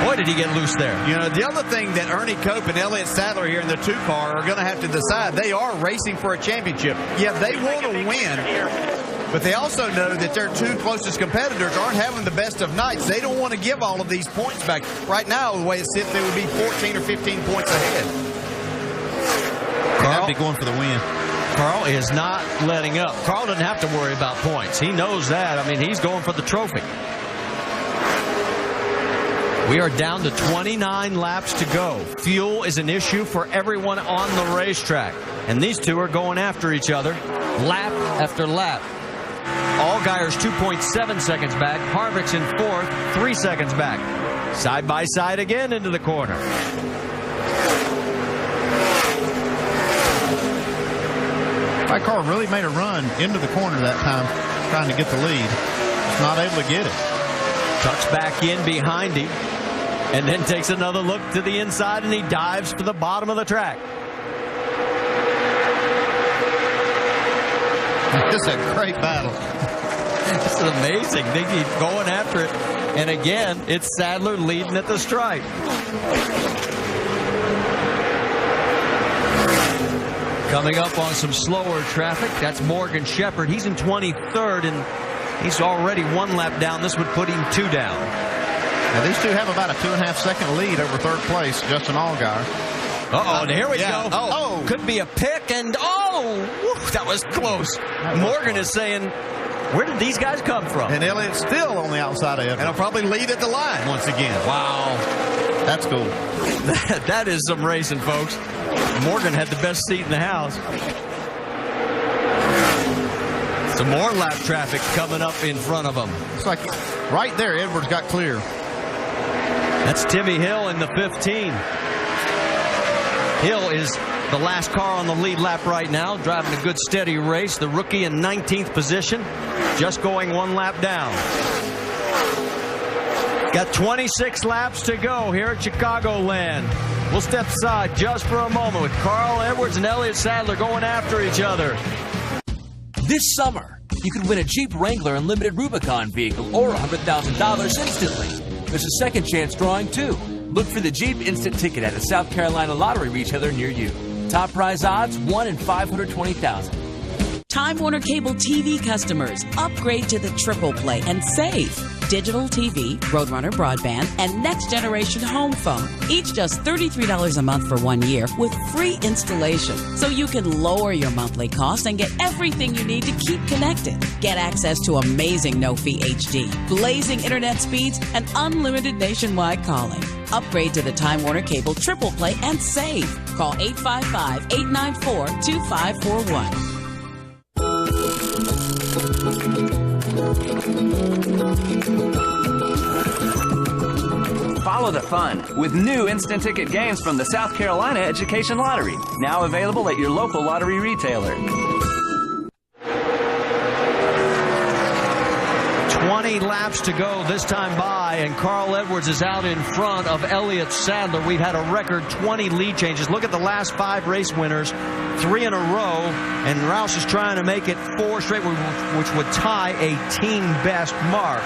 Boy, did he get loose there. The other thing that Ernie Cope and Elliott Sadler here in the 2 car are going to have to decide, they are racing for a championship. Yeah, they want to win. but they also know that their two closest competitors aren't having the best of nights. They don't want to give all of these points back. Right now, the way it sits, they would be 14 or 15 points ahead. Carl be going for the win. Carl is not letting up. Carl doesn't have to worry about points. He knows that. I mean, he's going for the trophy. We are down to 29 laps to go. Fuel is an issue for everyone on the racetrack. And these two are going after each other lap after lap. Allgaier's 2.7 seconds back. Harvick's in fourth, 3 seconds back. Side by side again into the corner. My car really made a run into the corner that time, trying to get the lead. Just not able to get it. Tucks back in behind him, and then takes another look to the inside, and he dives for the bottom of the track. This is a great battle. This is amazing. They keep going after it. And again, it's Sadler leading at the stripe. Coming up on some slower traffic, that's Morgan Shepherd. He's in 23rd, and he's already 1 lap down. This would put him 2 down. Now, these two have about a 2.5 second lead over third place, Justin Allgaier. Uh-oh, and here we yeah. go. Oh, could be a pick, and woo, that was close. Morgan is saying, where did these guys come from? And Elliott's still on the outside of Edwards. And he'll probably lead at the line once again. Wow. That's cool. That is some racing, folks. Morgan had the best seat in the house. Some more lap traffic coming up in front of them. It's like right there, Edwards got clear. That's Timmy Hill in the 15. Hill is the last car on the lead lap right now, driving a good steady race. The rookie in 19th position, just going 1 lap down. Got 26 laps to go here at Chicagoland. We'll step aside just for a moment with Carl Edwards and Elliott Sadler going after each other. This summer, you can win a Jeep Wrangler Unlimited Rubicon vehicle or $100,000 instantly. There's a second chance drawing, too. Look for the Jeep Instant Ticket at a South Carolina lottery retailer near you. Top prize odds, 1 in 520,000. Time Warner Cable TV customers, upgrade to the Triple Play and save. Digital TV, Roadrunner broadband, and next generation home phone. Each just $33 a month for 1 year with free installation. So you can lower your monthly costs and get everything you need to keep connected. Get access to amazing no-fee HD, blazing internet speeds, and unlimited nationwide calling. Upgrade to the Time Warner Cable Triple Play and save. Call 855-894-2541. Follow the fun with new instant ticket games from the South Carolina Education Lottery. Now available at your local lottery retailer. 20 laps to go this time by, and Carl Edwards is out in front of Elliott Sadler. We've had a record 20 lead changes. Look at the last 5 race winners, 3 in a row, and Roush is trying to make it 4 straight, which would tie a team best mark.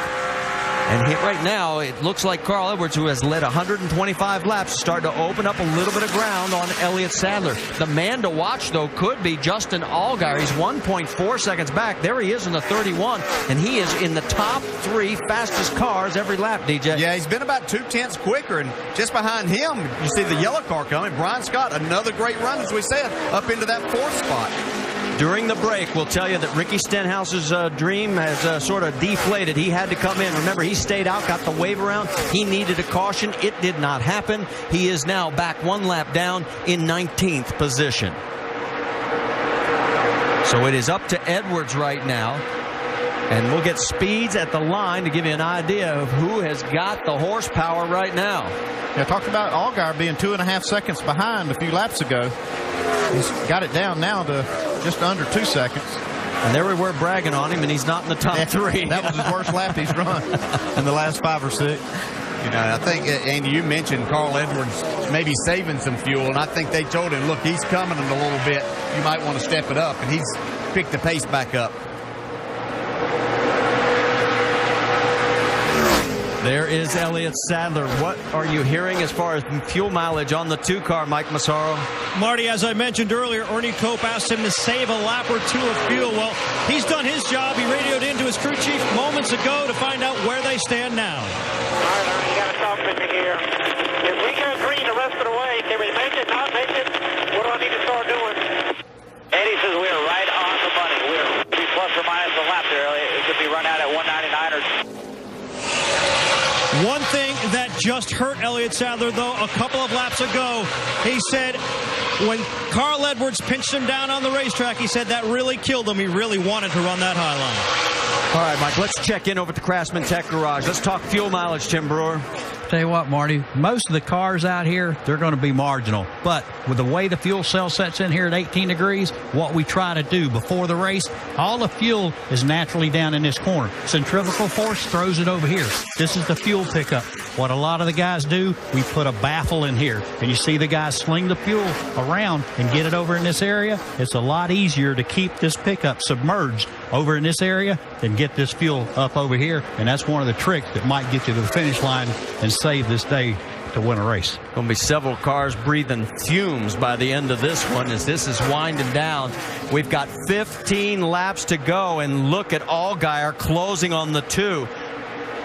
And right now, it looks like Carl Edwards, who has led 125 laps, is starting to open up a little bit of ground on Elliott Sadler. The man to watch, though, could be Justin Allgaier. He's 1.4 seconds back. There he is in the 31, and he is in the top 3 fastest cars every lap, DJ. Yeah, he's been about 2/10 quicker, and just behind him, you see the yellow car coming. Brian Scott, another great run, as we said, up into that 4th spot. During the break, we'll tell you that Ricky Stenhouse's dream has sort of deflated. He had to come in. Remember, he stayed out, got the wave around. He needed a caution. It did not happen. He is now back 1 lap down in 19th position. So it is up to Edwards right now. And we'll get speeds at the line to give you an idea of who has got the horsepower right now. Yeah, talked about Allgaier being 2.5 seconds behind a few laps ago. He's got it down now to just under 2 seconds. And there we were bragging on him, and he's not in the top 3. That was his worst lap he's run in the last 5 or 6. You know, I think, Andy, you mentioned Carl Edwards maybe saving some fuel, and I think they told him, look, he's coming in a little bit. You might want to step it up, and he's picked the pace back up. There is Elliott Sadler. What are you hearing as far as fuel mileage on the 2 car, Mike Massaro? Marty, as I mentioned earlier, Ernie Cope asked him to save a lap or 2 of fuel. Well, he's done his job. He radioed into his crew chief moments ago to find out where they stand now. All right, Ernie, you got to talk to me here. If we go green the rest of the way, can we make it, not make it? What do I need to start doing? Eddie says we are right on the money. We're plus or minus a lap there. It could be run out at 199 or... One thing that just hurt Elliott Sadler, though, a couple of laps ago, he said when Carl Edwards pinched him down on the racetrack, he said that really killed him. He really wanted to run that high line. All right, Mike, let's check in over at the Craftsman Tech Garage. Let's talk fuel mileage, Tim Brewer. Tell you what, Marty, most of the cars out here, they're going to be marginal. But with the way the fuel cell sets in here at 18 degrees, what we try to do before the race, all the fuel is naturally down in this corner. Centrifugal force throws it over here. This is the fuel pickup. What a lot of the guys do, we put a baffle in here. And you see the guys sling the fuel around and get it over in this area. It's a lot easier to keep this pickup submerged over in this area than get this fuel up over here. And that's one of the tricks that might get you to the finish line and save this day to win a race. Going to be several cars breathing fumes by the end of this one as this is winding down. We've got 15 laps to go, and look at Allgaier closing on the 2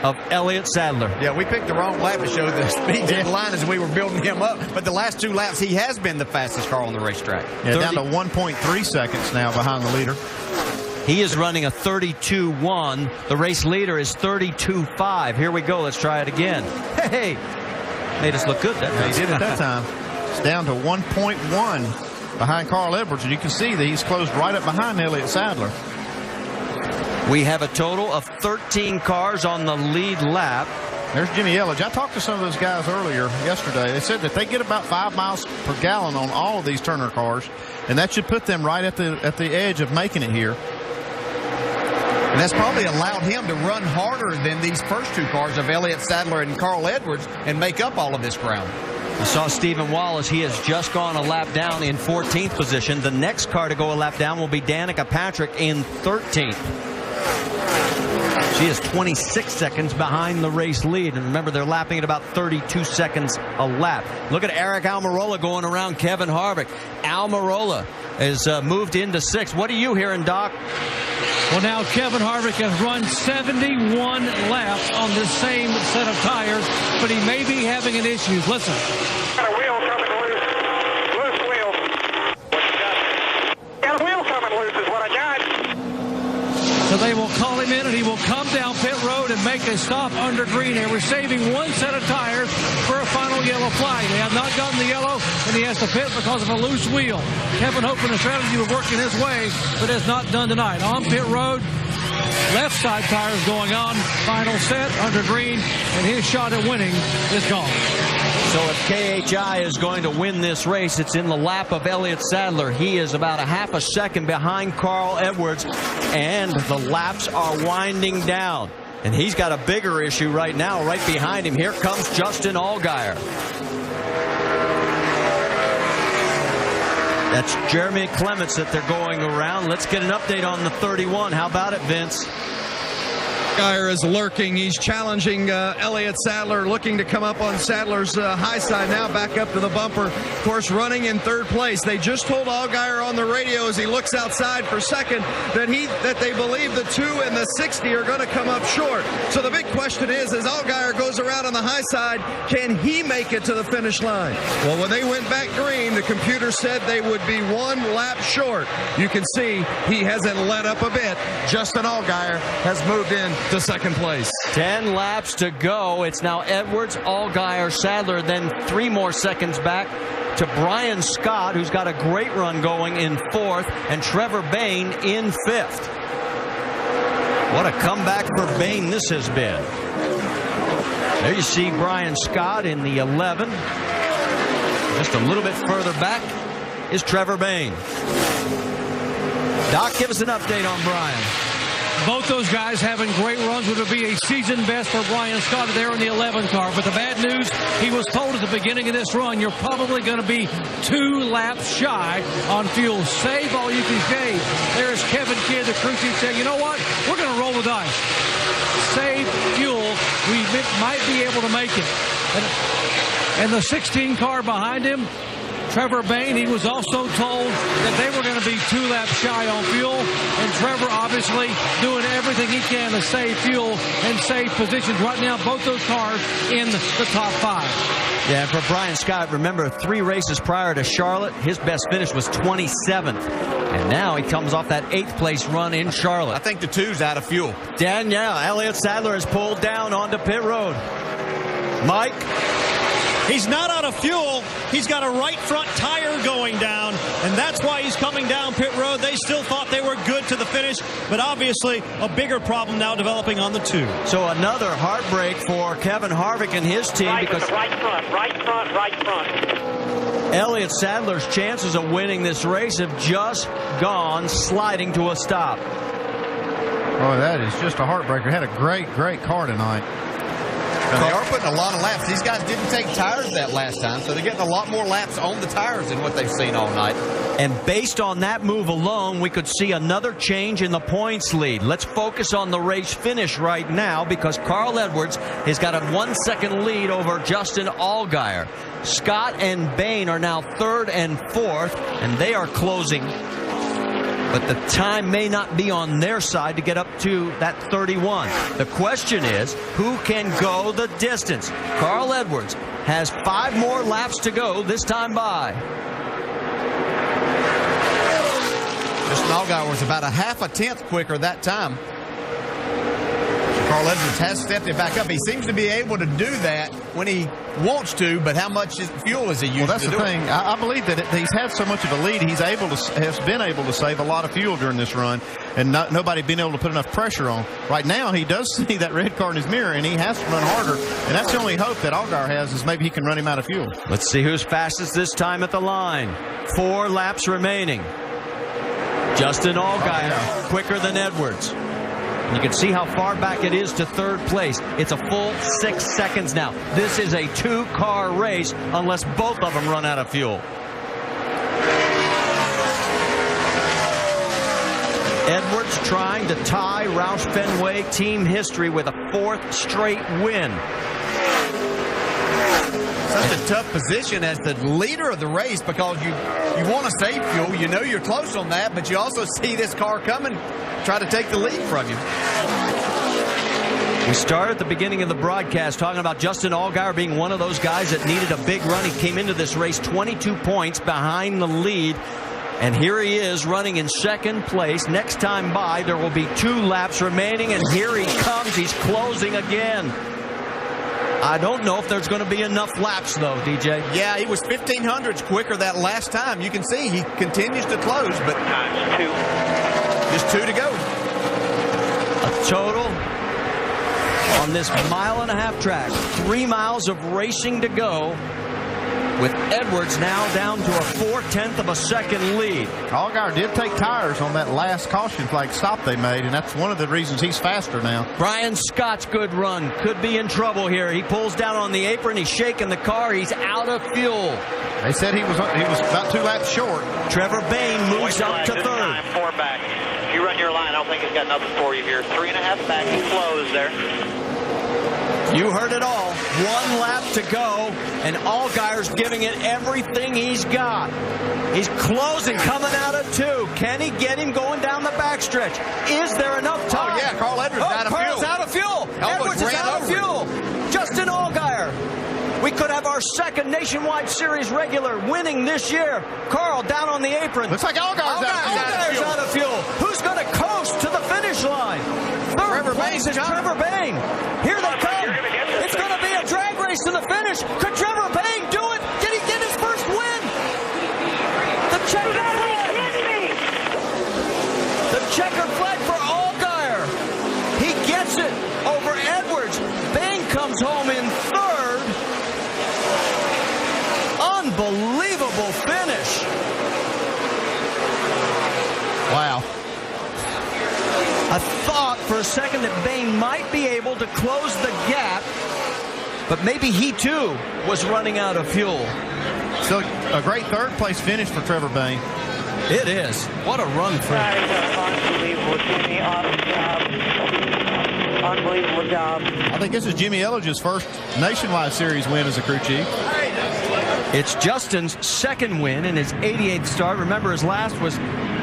of Elliott Sadler. Yeah, we picked the wrong lap to show the speed in line as we were building him up. But the last 2 laps, he has been the fastest car on the racetrack. Yeah, down to 1.3 seconds now behind the leader. He is running a 32.1. The race leader is 32.5. Here we go. Let's try it again. Hey, made us look good that time. He did it that time. It's down to 1.1 behind Carl Edwards, and you can see that he's closed right up behind Elliott Sadler. We have a total of 13 cars on the lead lap. There's Jimmy Elledge. I talked to some of those guys earlier yesterday. They said that they get about 5 miles per gallon on all of these Turner cars, and that should put them right at the edge of making it here. And that's probably allowed him to run harder than these first 2 cars of Elliott Sadler and Carl Edwards and make up all of this ground. I saw Stephen Wallace. He has just gone a lap down in 14th position. The next car to go a lap down will be Danica Patrick in 13th. She is 26 seconds behind the race lead. And remember, they're lapping at about 32 seconds a lap. Look at Eric Almirola going around Kevin Harvick. Almirola has moved into 6th. What are you hearing, Doc? Well, now Kevin Harvick has run 71 laps on the same set of tires, but he may be having an issue. Listen. Got a wheel coming loose. Loose wheel. What you got? Got a wheel coming loose is what I got. So they will call him in, and he will come down pit road and make a stop under green here. We're saving 1 set of tires for a final yellow flag. They have not gotten the yellow, and he has to pit because of a loose wheel. Kevin hoping the strategy will work in his way, but has not done tonight. On pit road, left side tires going on. Final set under green, and his shot at winning is gone. So if KHI is going to win this race, it's in the lap of Elliott Sadler. He is about a half a second behind Carl Edwards, and the laps are winding down. And he's got a bigger issue right now. Right behind him, here comes Justin Allgaier. That's Jeremy Clements that they're going around. Let's get an update on the 31. How about it, Vince? Allgaier is lurking. He's challenging Elliott Sadler, looking to come up on Sadler's high side now, back up to the bumper. Of course, running in 3rd place. They just told Allgaier on the radio as he looks outside for second that they believe the 2 and the 60 are going to come up short. So the big question is, as Allgaier goes around on the high side, can he make it to the finish line? Well, when they went back green, the computer said they would be 1 lap short. You can see he hasn't let up a bit. Justin Allgaier has moved in to 2nd place. 10 laps to go. It's now Edwards, Allgaier, Sadler, then 3 more seconds back to Brian Scott, who's got a great run going in 4th, and Trevor Bayne in 5th. What a comeback for Bayne this has been. There you see Brian Scott in the 11. Just a little bit further back is Trevor Bayne. Doc, give us an update on Brian. Both those guys having great runs. Would be a season best for Brian Scott there in the 11 car. But the bad news, he was told at the beginning of this run, you're probably going to be 2 laps shy on fuel. Save all you can save. There's Kevin Kidd, the crew chief, saying, you know what? We're going to roll the dice. Save fuel we might be able to make it. And the 16 car behind him, Trevor Bayne, he was also told that they were going to be 2 laps shy on fuel, and Trevor obviously doing everything he can to save fuel and save positions. Right now, both those cars in the top 5. Yeah, and for Brian Scott, remember 3 races prior to Charlotte, his best finish was 27th. And now he comes off that 8th place run in Charlotte. I think the 2's out of fuel. Danielle, Elliott Sadler is pulled down onto pit road. Mike? He's not out of fuel. He's got a right front tire going down, and that's why he's coming down pit road. They still thought they were good to the finish, but obviously a bigger problem now developing on the 2. So another heartbreak for Kevin Harvick and his team. Because right front. Elliott Sadler's chances of winning this race have just gone sliding to a stop. Oh, that is just a heartbreaker. Had a great car tonight. Now, they are putting a lot of laps. These guys didn't take tires that last time, so they're getting a lot more laps on the tires than what they've seen all night. And based on that move alone, we could see another change in the points lead. Let's focus on the race finish right now, because Carl Edwards has got a 1-second lead over Justin Allgaier. Scott and Bayne are now 3rd and 4th, and they are closing. But the time may not be on their side to get up to that 31. The question is, who can go the distance? Carl Edwards has 5 more laps to go this time by. Justin Allgaier was about a 1/2 tenth quicker that time. Carl Edwards has stepped it back up. He seems to be able to do that when he wants to, but how much fuel is he using? Well, that's the thing. I believe that he's had so much of a lead, has been able to save a lot of fuel during this run, and nobody been able to put enough pressure on. Right now, he does see that red car in his mirror, and he has to run harder. And that's the only hope that Allgaier has, is maybe he can run him out of fuel. Let's see who's fastest this time at the line. 4 laps remaining. Justin Allgaier quicker than Edwards. You can see how far back it is to 3rd place. It's a full 6 seconds now. This is a 2-car race unless both of them run out of fuel. Edwards trying to tie Roush Fenway team history with a 4th straight win. Such a tough position as the leader of the race, because you want to save fuel. You know you're close on that, but you also see this car coming, try to take the lead from you. We started at the beginning of the broadcast talking about Justin Allgaier being one of those guys that needed a big run. He came into this race 22 points behind the lead, and here he is running in 2nd place. Next time by, there will be 2 laps remaining, and here he comes. He's closing again. I don't know if there's going to be enough laps, though, DJ. Yeah, he was 1,500s quicker that last time. You can see he continues to close, but just 2 to go. A total on this 1.5-mile track, 3 miles of racing to go, with Edwards now down to a 4/10 of a second lead. Allgaier did take tires on that last caution flag stop they made, and that's one of the reasons he's faster now. Brian Scott's good run could be in trouble here. He pulls down on the apron. He's shaking the car. He's out of fuel. They said he was about 2 laps short. Trevor Bayne moves up to 3rd. 4 back. If you run your line, I don't think he's got nothing for you here. 3.5 back. He flows there. You heard it all. 1 lap to go, and Allgaier's giving it everything he's got. He's closing, coming out of 2. Can he get him going down the backstretch? Is there enough time? Oh, yeah, Carl Edwards out of fuel. Carl's out of fuel. Edwards is out of fuel. Justin Allgaier. We could have our 2nd Nationwide Series regular winning this year. Carl down on the apron. Looks like Allgaier's out of fuel. Who's going to coast to the finish line? 3rd place is Trevor Bayne. Here they come. It's going to be a drag race to the finish. Could Trevor Bayne do it? Did he get his first win? The checkered flag for Allgaier. He gets it over Edwards. Bayne comes home in 3rd. Unbelievable finish. Wow. I thought for a second that Bayne might be able to close the gap, but maybe he too was running out of fuel. So a great 3rd place finish for Trevor Bayne. It is. What a run for him. unbelievable job. I think this is Jimmy Elledge's first Nationwide Series win as a crew chief. It's Justin's second win in his 88th start. Remember, his last was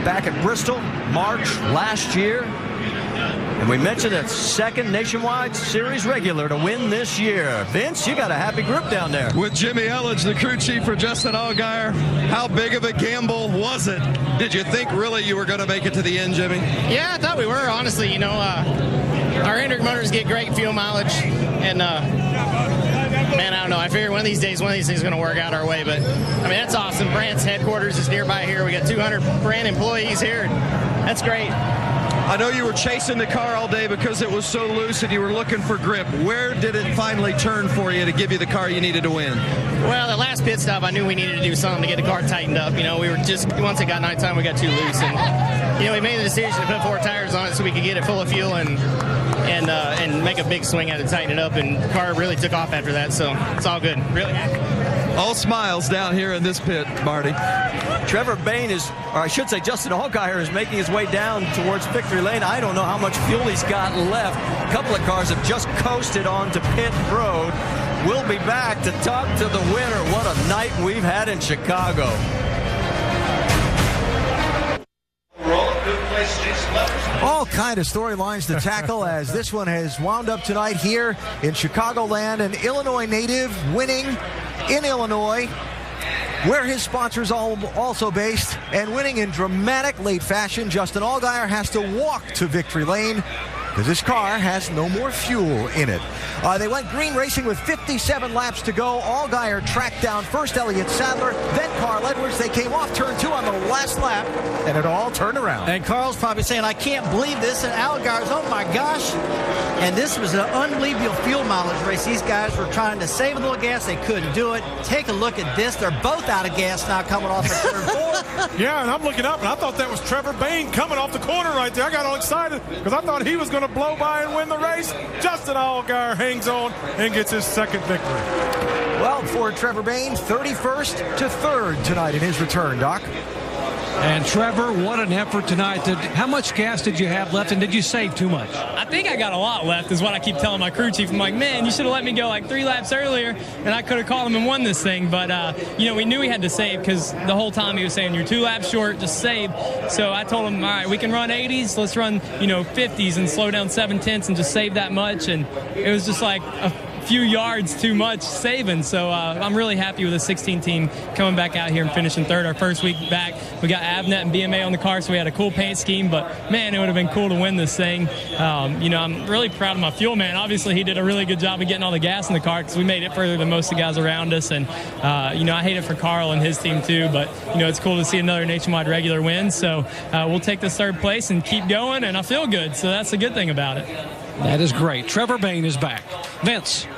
back at Bristol, March last year. And we mentioned that second Nationwide Series regular to win this year. Vince, you got a happy group down there. With Jimmy Elledge, the crew chief for Justin Allgaier, how big of a gamble was it? Did you think really you were going to make it to the end, Jimmy? Yeah, I thought we were, honestly. You know, our Hendrick motors get great fuel mileage, and man, I don't know. I figure one of these things is going to work out our way. But I mean, that's awesome. Brandt's headquarters is nearby here. We got 200 Brandt employees here. That's great. I know you were chasing the car all day because it was so loose and you were looking for grip. Where did it finally turn for you to give you the car you needed to win? Well, the last pit stop, I knew we needed to do something to get the car tightened up. You know, we were just, once it got nighttime, we got too loose. And, you know, we made the decision to put 4 tires on it so we could get it full of fuel and make a big swing at it, tighten it up. And the car really took off after that, so it's all good. Really happy. All smiles down here in this pit, Marty. Trevor Bayne is, or I should say Justin Allgaier is making his way down towards victory lane. I don't know how much fuel he's got left. A couple of cars have just coasted onto pit road. We'll be back to talk to the winner. What a night we've had in Chicago. All kind of storylines to tackle as this one has wound up tonight here in Chicagoland. An Illinois native winning in Illinois, where his sponsors are also based, and winning in dramatic late fashion. Justin Allgaier has to walk to victory lane because his car has no more fuel in it. They went green racing with 57 laps to go. Allgaier tracked down first Elliott Sadler, then Carl Edwards. They came off turn 2 on the last lap, and it all turned around. And Carl's probably saying, I can't believe this. And Allgaier's, oh my gosh. And this was an unbelievable fuel mileage race. These guys were trying to save a little gas. They couldn't do it. Take a look at this. They're both out of gas now coming off of turn 4. Yeah, and I'm looking up, and I thought that was Trevor Bayne coming off the corner right there. I got all excited because I thought he was going to blow by and win the race. Justin Allgaier hangs on and gets his second victory. Well, for Trevor Bayne, 31st to 3rd tonight in his return, Doc. And Trevor, what an effort tonight. How much gas did you have left, and did you save too much? I think I got a lot left is what I keep telling my crew chief. I'm like, man, you should have let me go like 3 laps earlier, and I could have called him and won this thing. But, you know, we knew we had to save because the whole time he was saying, you're 2 laps short, just save. So I told him, all right, we can run 80s. Let's run, you know, 50s and slow down 7/10 and just save that much. And it was just like a few yards too much saving. So I'm really happy with the 16 team coming back out here and finishing 3rd. Our first week back, we got Avnet and BMA on the car, so we had a cool paint scheme. But man, it would have been cool to win this thing. You know, I'm really proud of my fuel man. Obviously, he did a really good job of getting all the gas in the car because we made it further than most of the guys around us. And you know, I hate it for Carl and his team too. But you know, it's cool to see another Nationwide regular win. So we'll take this 3rd place and keep going. And I feel good, so that's the good thing about it. That is great. Trevor Bayne is back. Vince.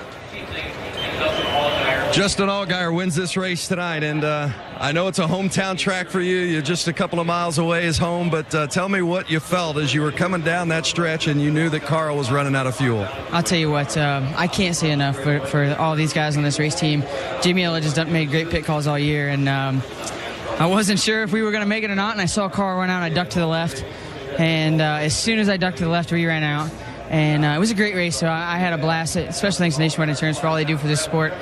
Justin Allgaier wins this race tonight, and I know it's a hometown track for you. You're just a couple of miles away is home, but tell me what you felt as you were coming down that stretch and you knew that Carl was running out of fuel. I'll tell you what, I can't say enough for all these guys on this race team. Jimmy Elledge has made great pit calls all year, and I wasn't sure if we were going to make it or not, and I saw Carl run out, and I ducked to the left, and as soon as I ducked to the left, we ran out. And it was a great race, so I had a blast, especially thanks to Nationwide Insurance for all they do for this sport.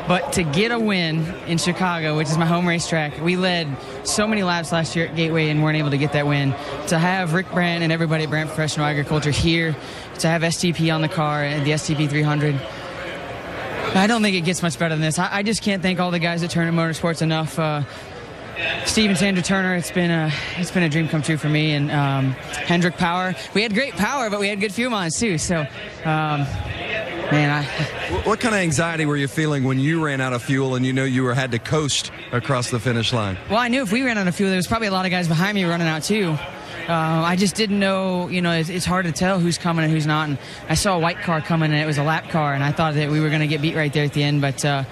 But to get a win in Chicago, which is my home racetrack, we led so many laps last year at Gateway and weren't able to get that win. To have Rick Brandt and everybody at Brandt Professional Agriculture here, to have STP on the car and the STP 300, I don't think it gets much better than this. I just can't thank all the guys at Turner Motorsports enough. Steve and Sandra Turner, it's been a dream come true for me, and Hendrick Power. We had great power, but we had good fuel mileage too. So, man, what kind of anxiety were you feeling when you ran out of fuel and you know you had to coast across the finish line? Well, I knew if we ran out of fuel, there was probably a lot of guys behind me running out too. I just didn't know, you know, it's hard to tell who's coming and who's not. And I saw a white car coming, and it was a lap car, and I thought that we were going to get beat right there at the end, but.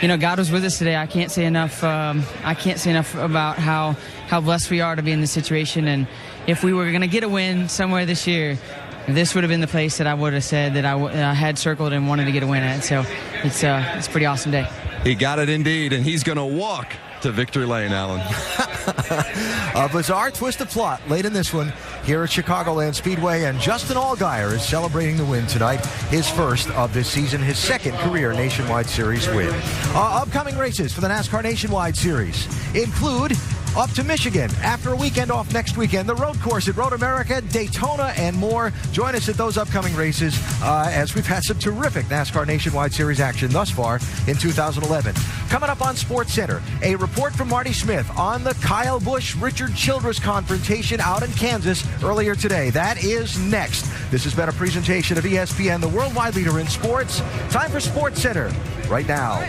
You know, God was with us today. I can't say enough. I can't say enough about how blessed we are to be in this situation. And if we were going to get a win somewhere this year, this would have been the place that I would have said that I had circled and wanted to get a win at. So it's a pretty awesome day. He got it indeed, and he's going to walk to victory lane, Alan. A bizarre twist of plot late in this one here at Chicagoland Speedway, and Justin Allgaier is celebrating the win tonight, his first of this season, his second career Nationwide Series win. Upcoming races for the NASCAR Nationwide Series include up to Michigan after a weekend off next weekend, the road course at Road America, Daytona, and more. Join us at those upcoming races as we've had some terrific NASCAR Nationwide Series action thus far in 2011. Coming up on Sports Center, a report from Marty Smith on the Kyle Busch-Richard Childress confrontation out in Kansas earlier today. That is next. This has been a presentation of ESPN, the worldwide leader in sports. Time for Sports Center right now.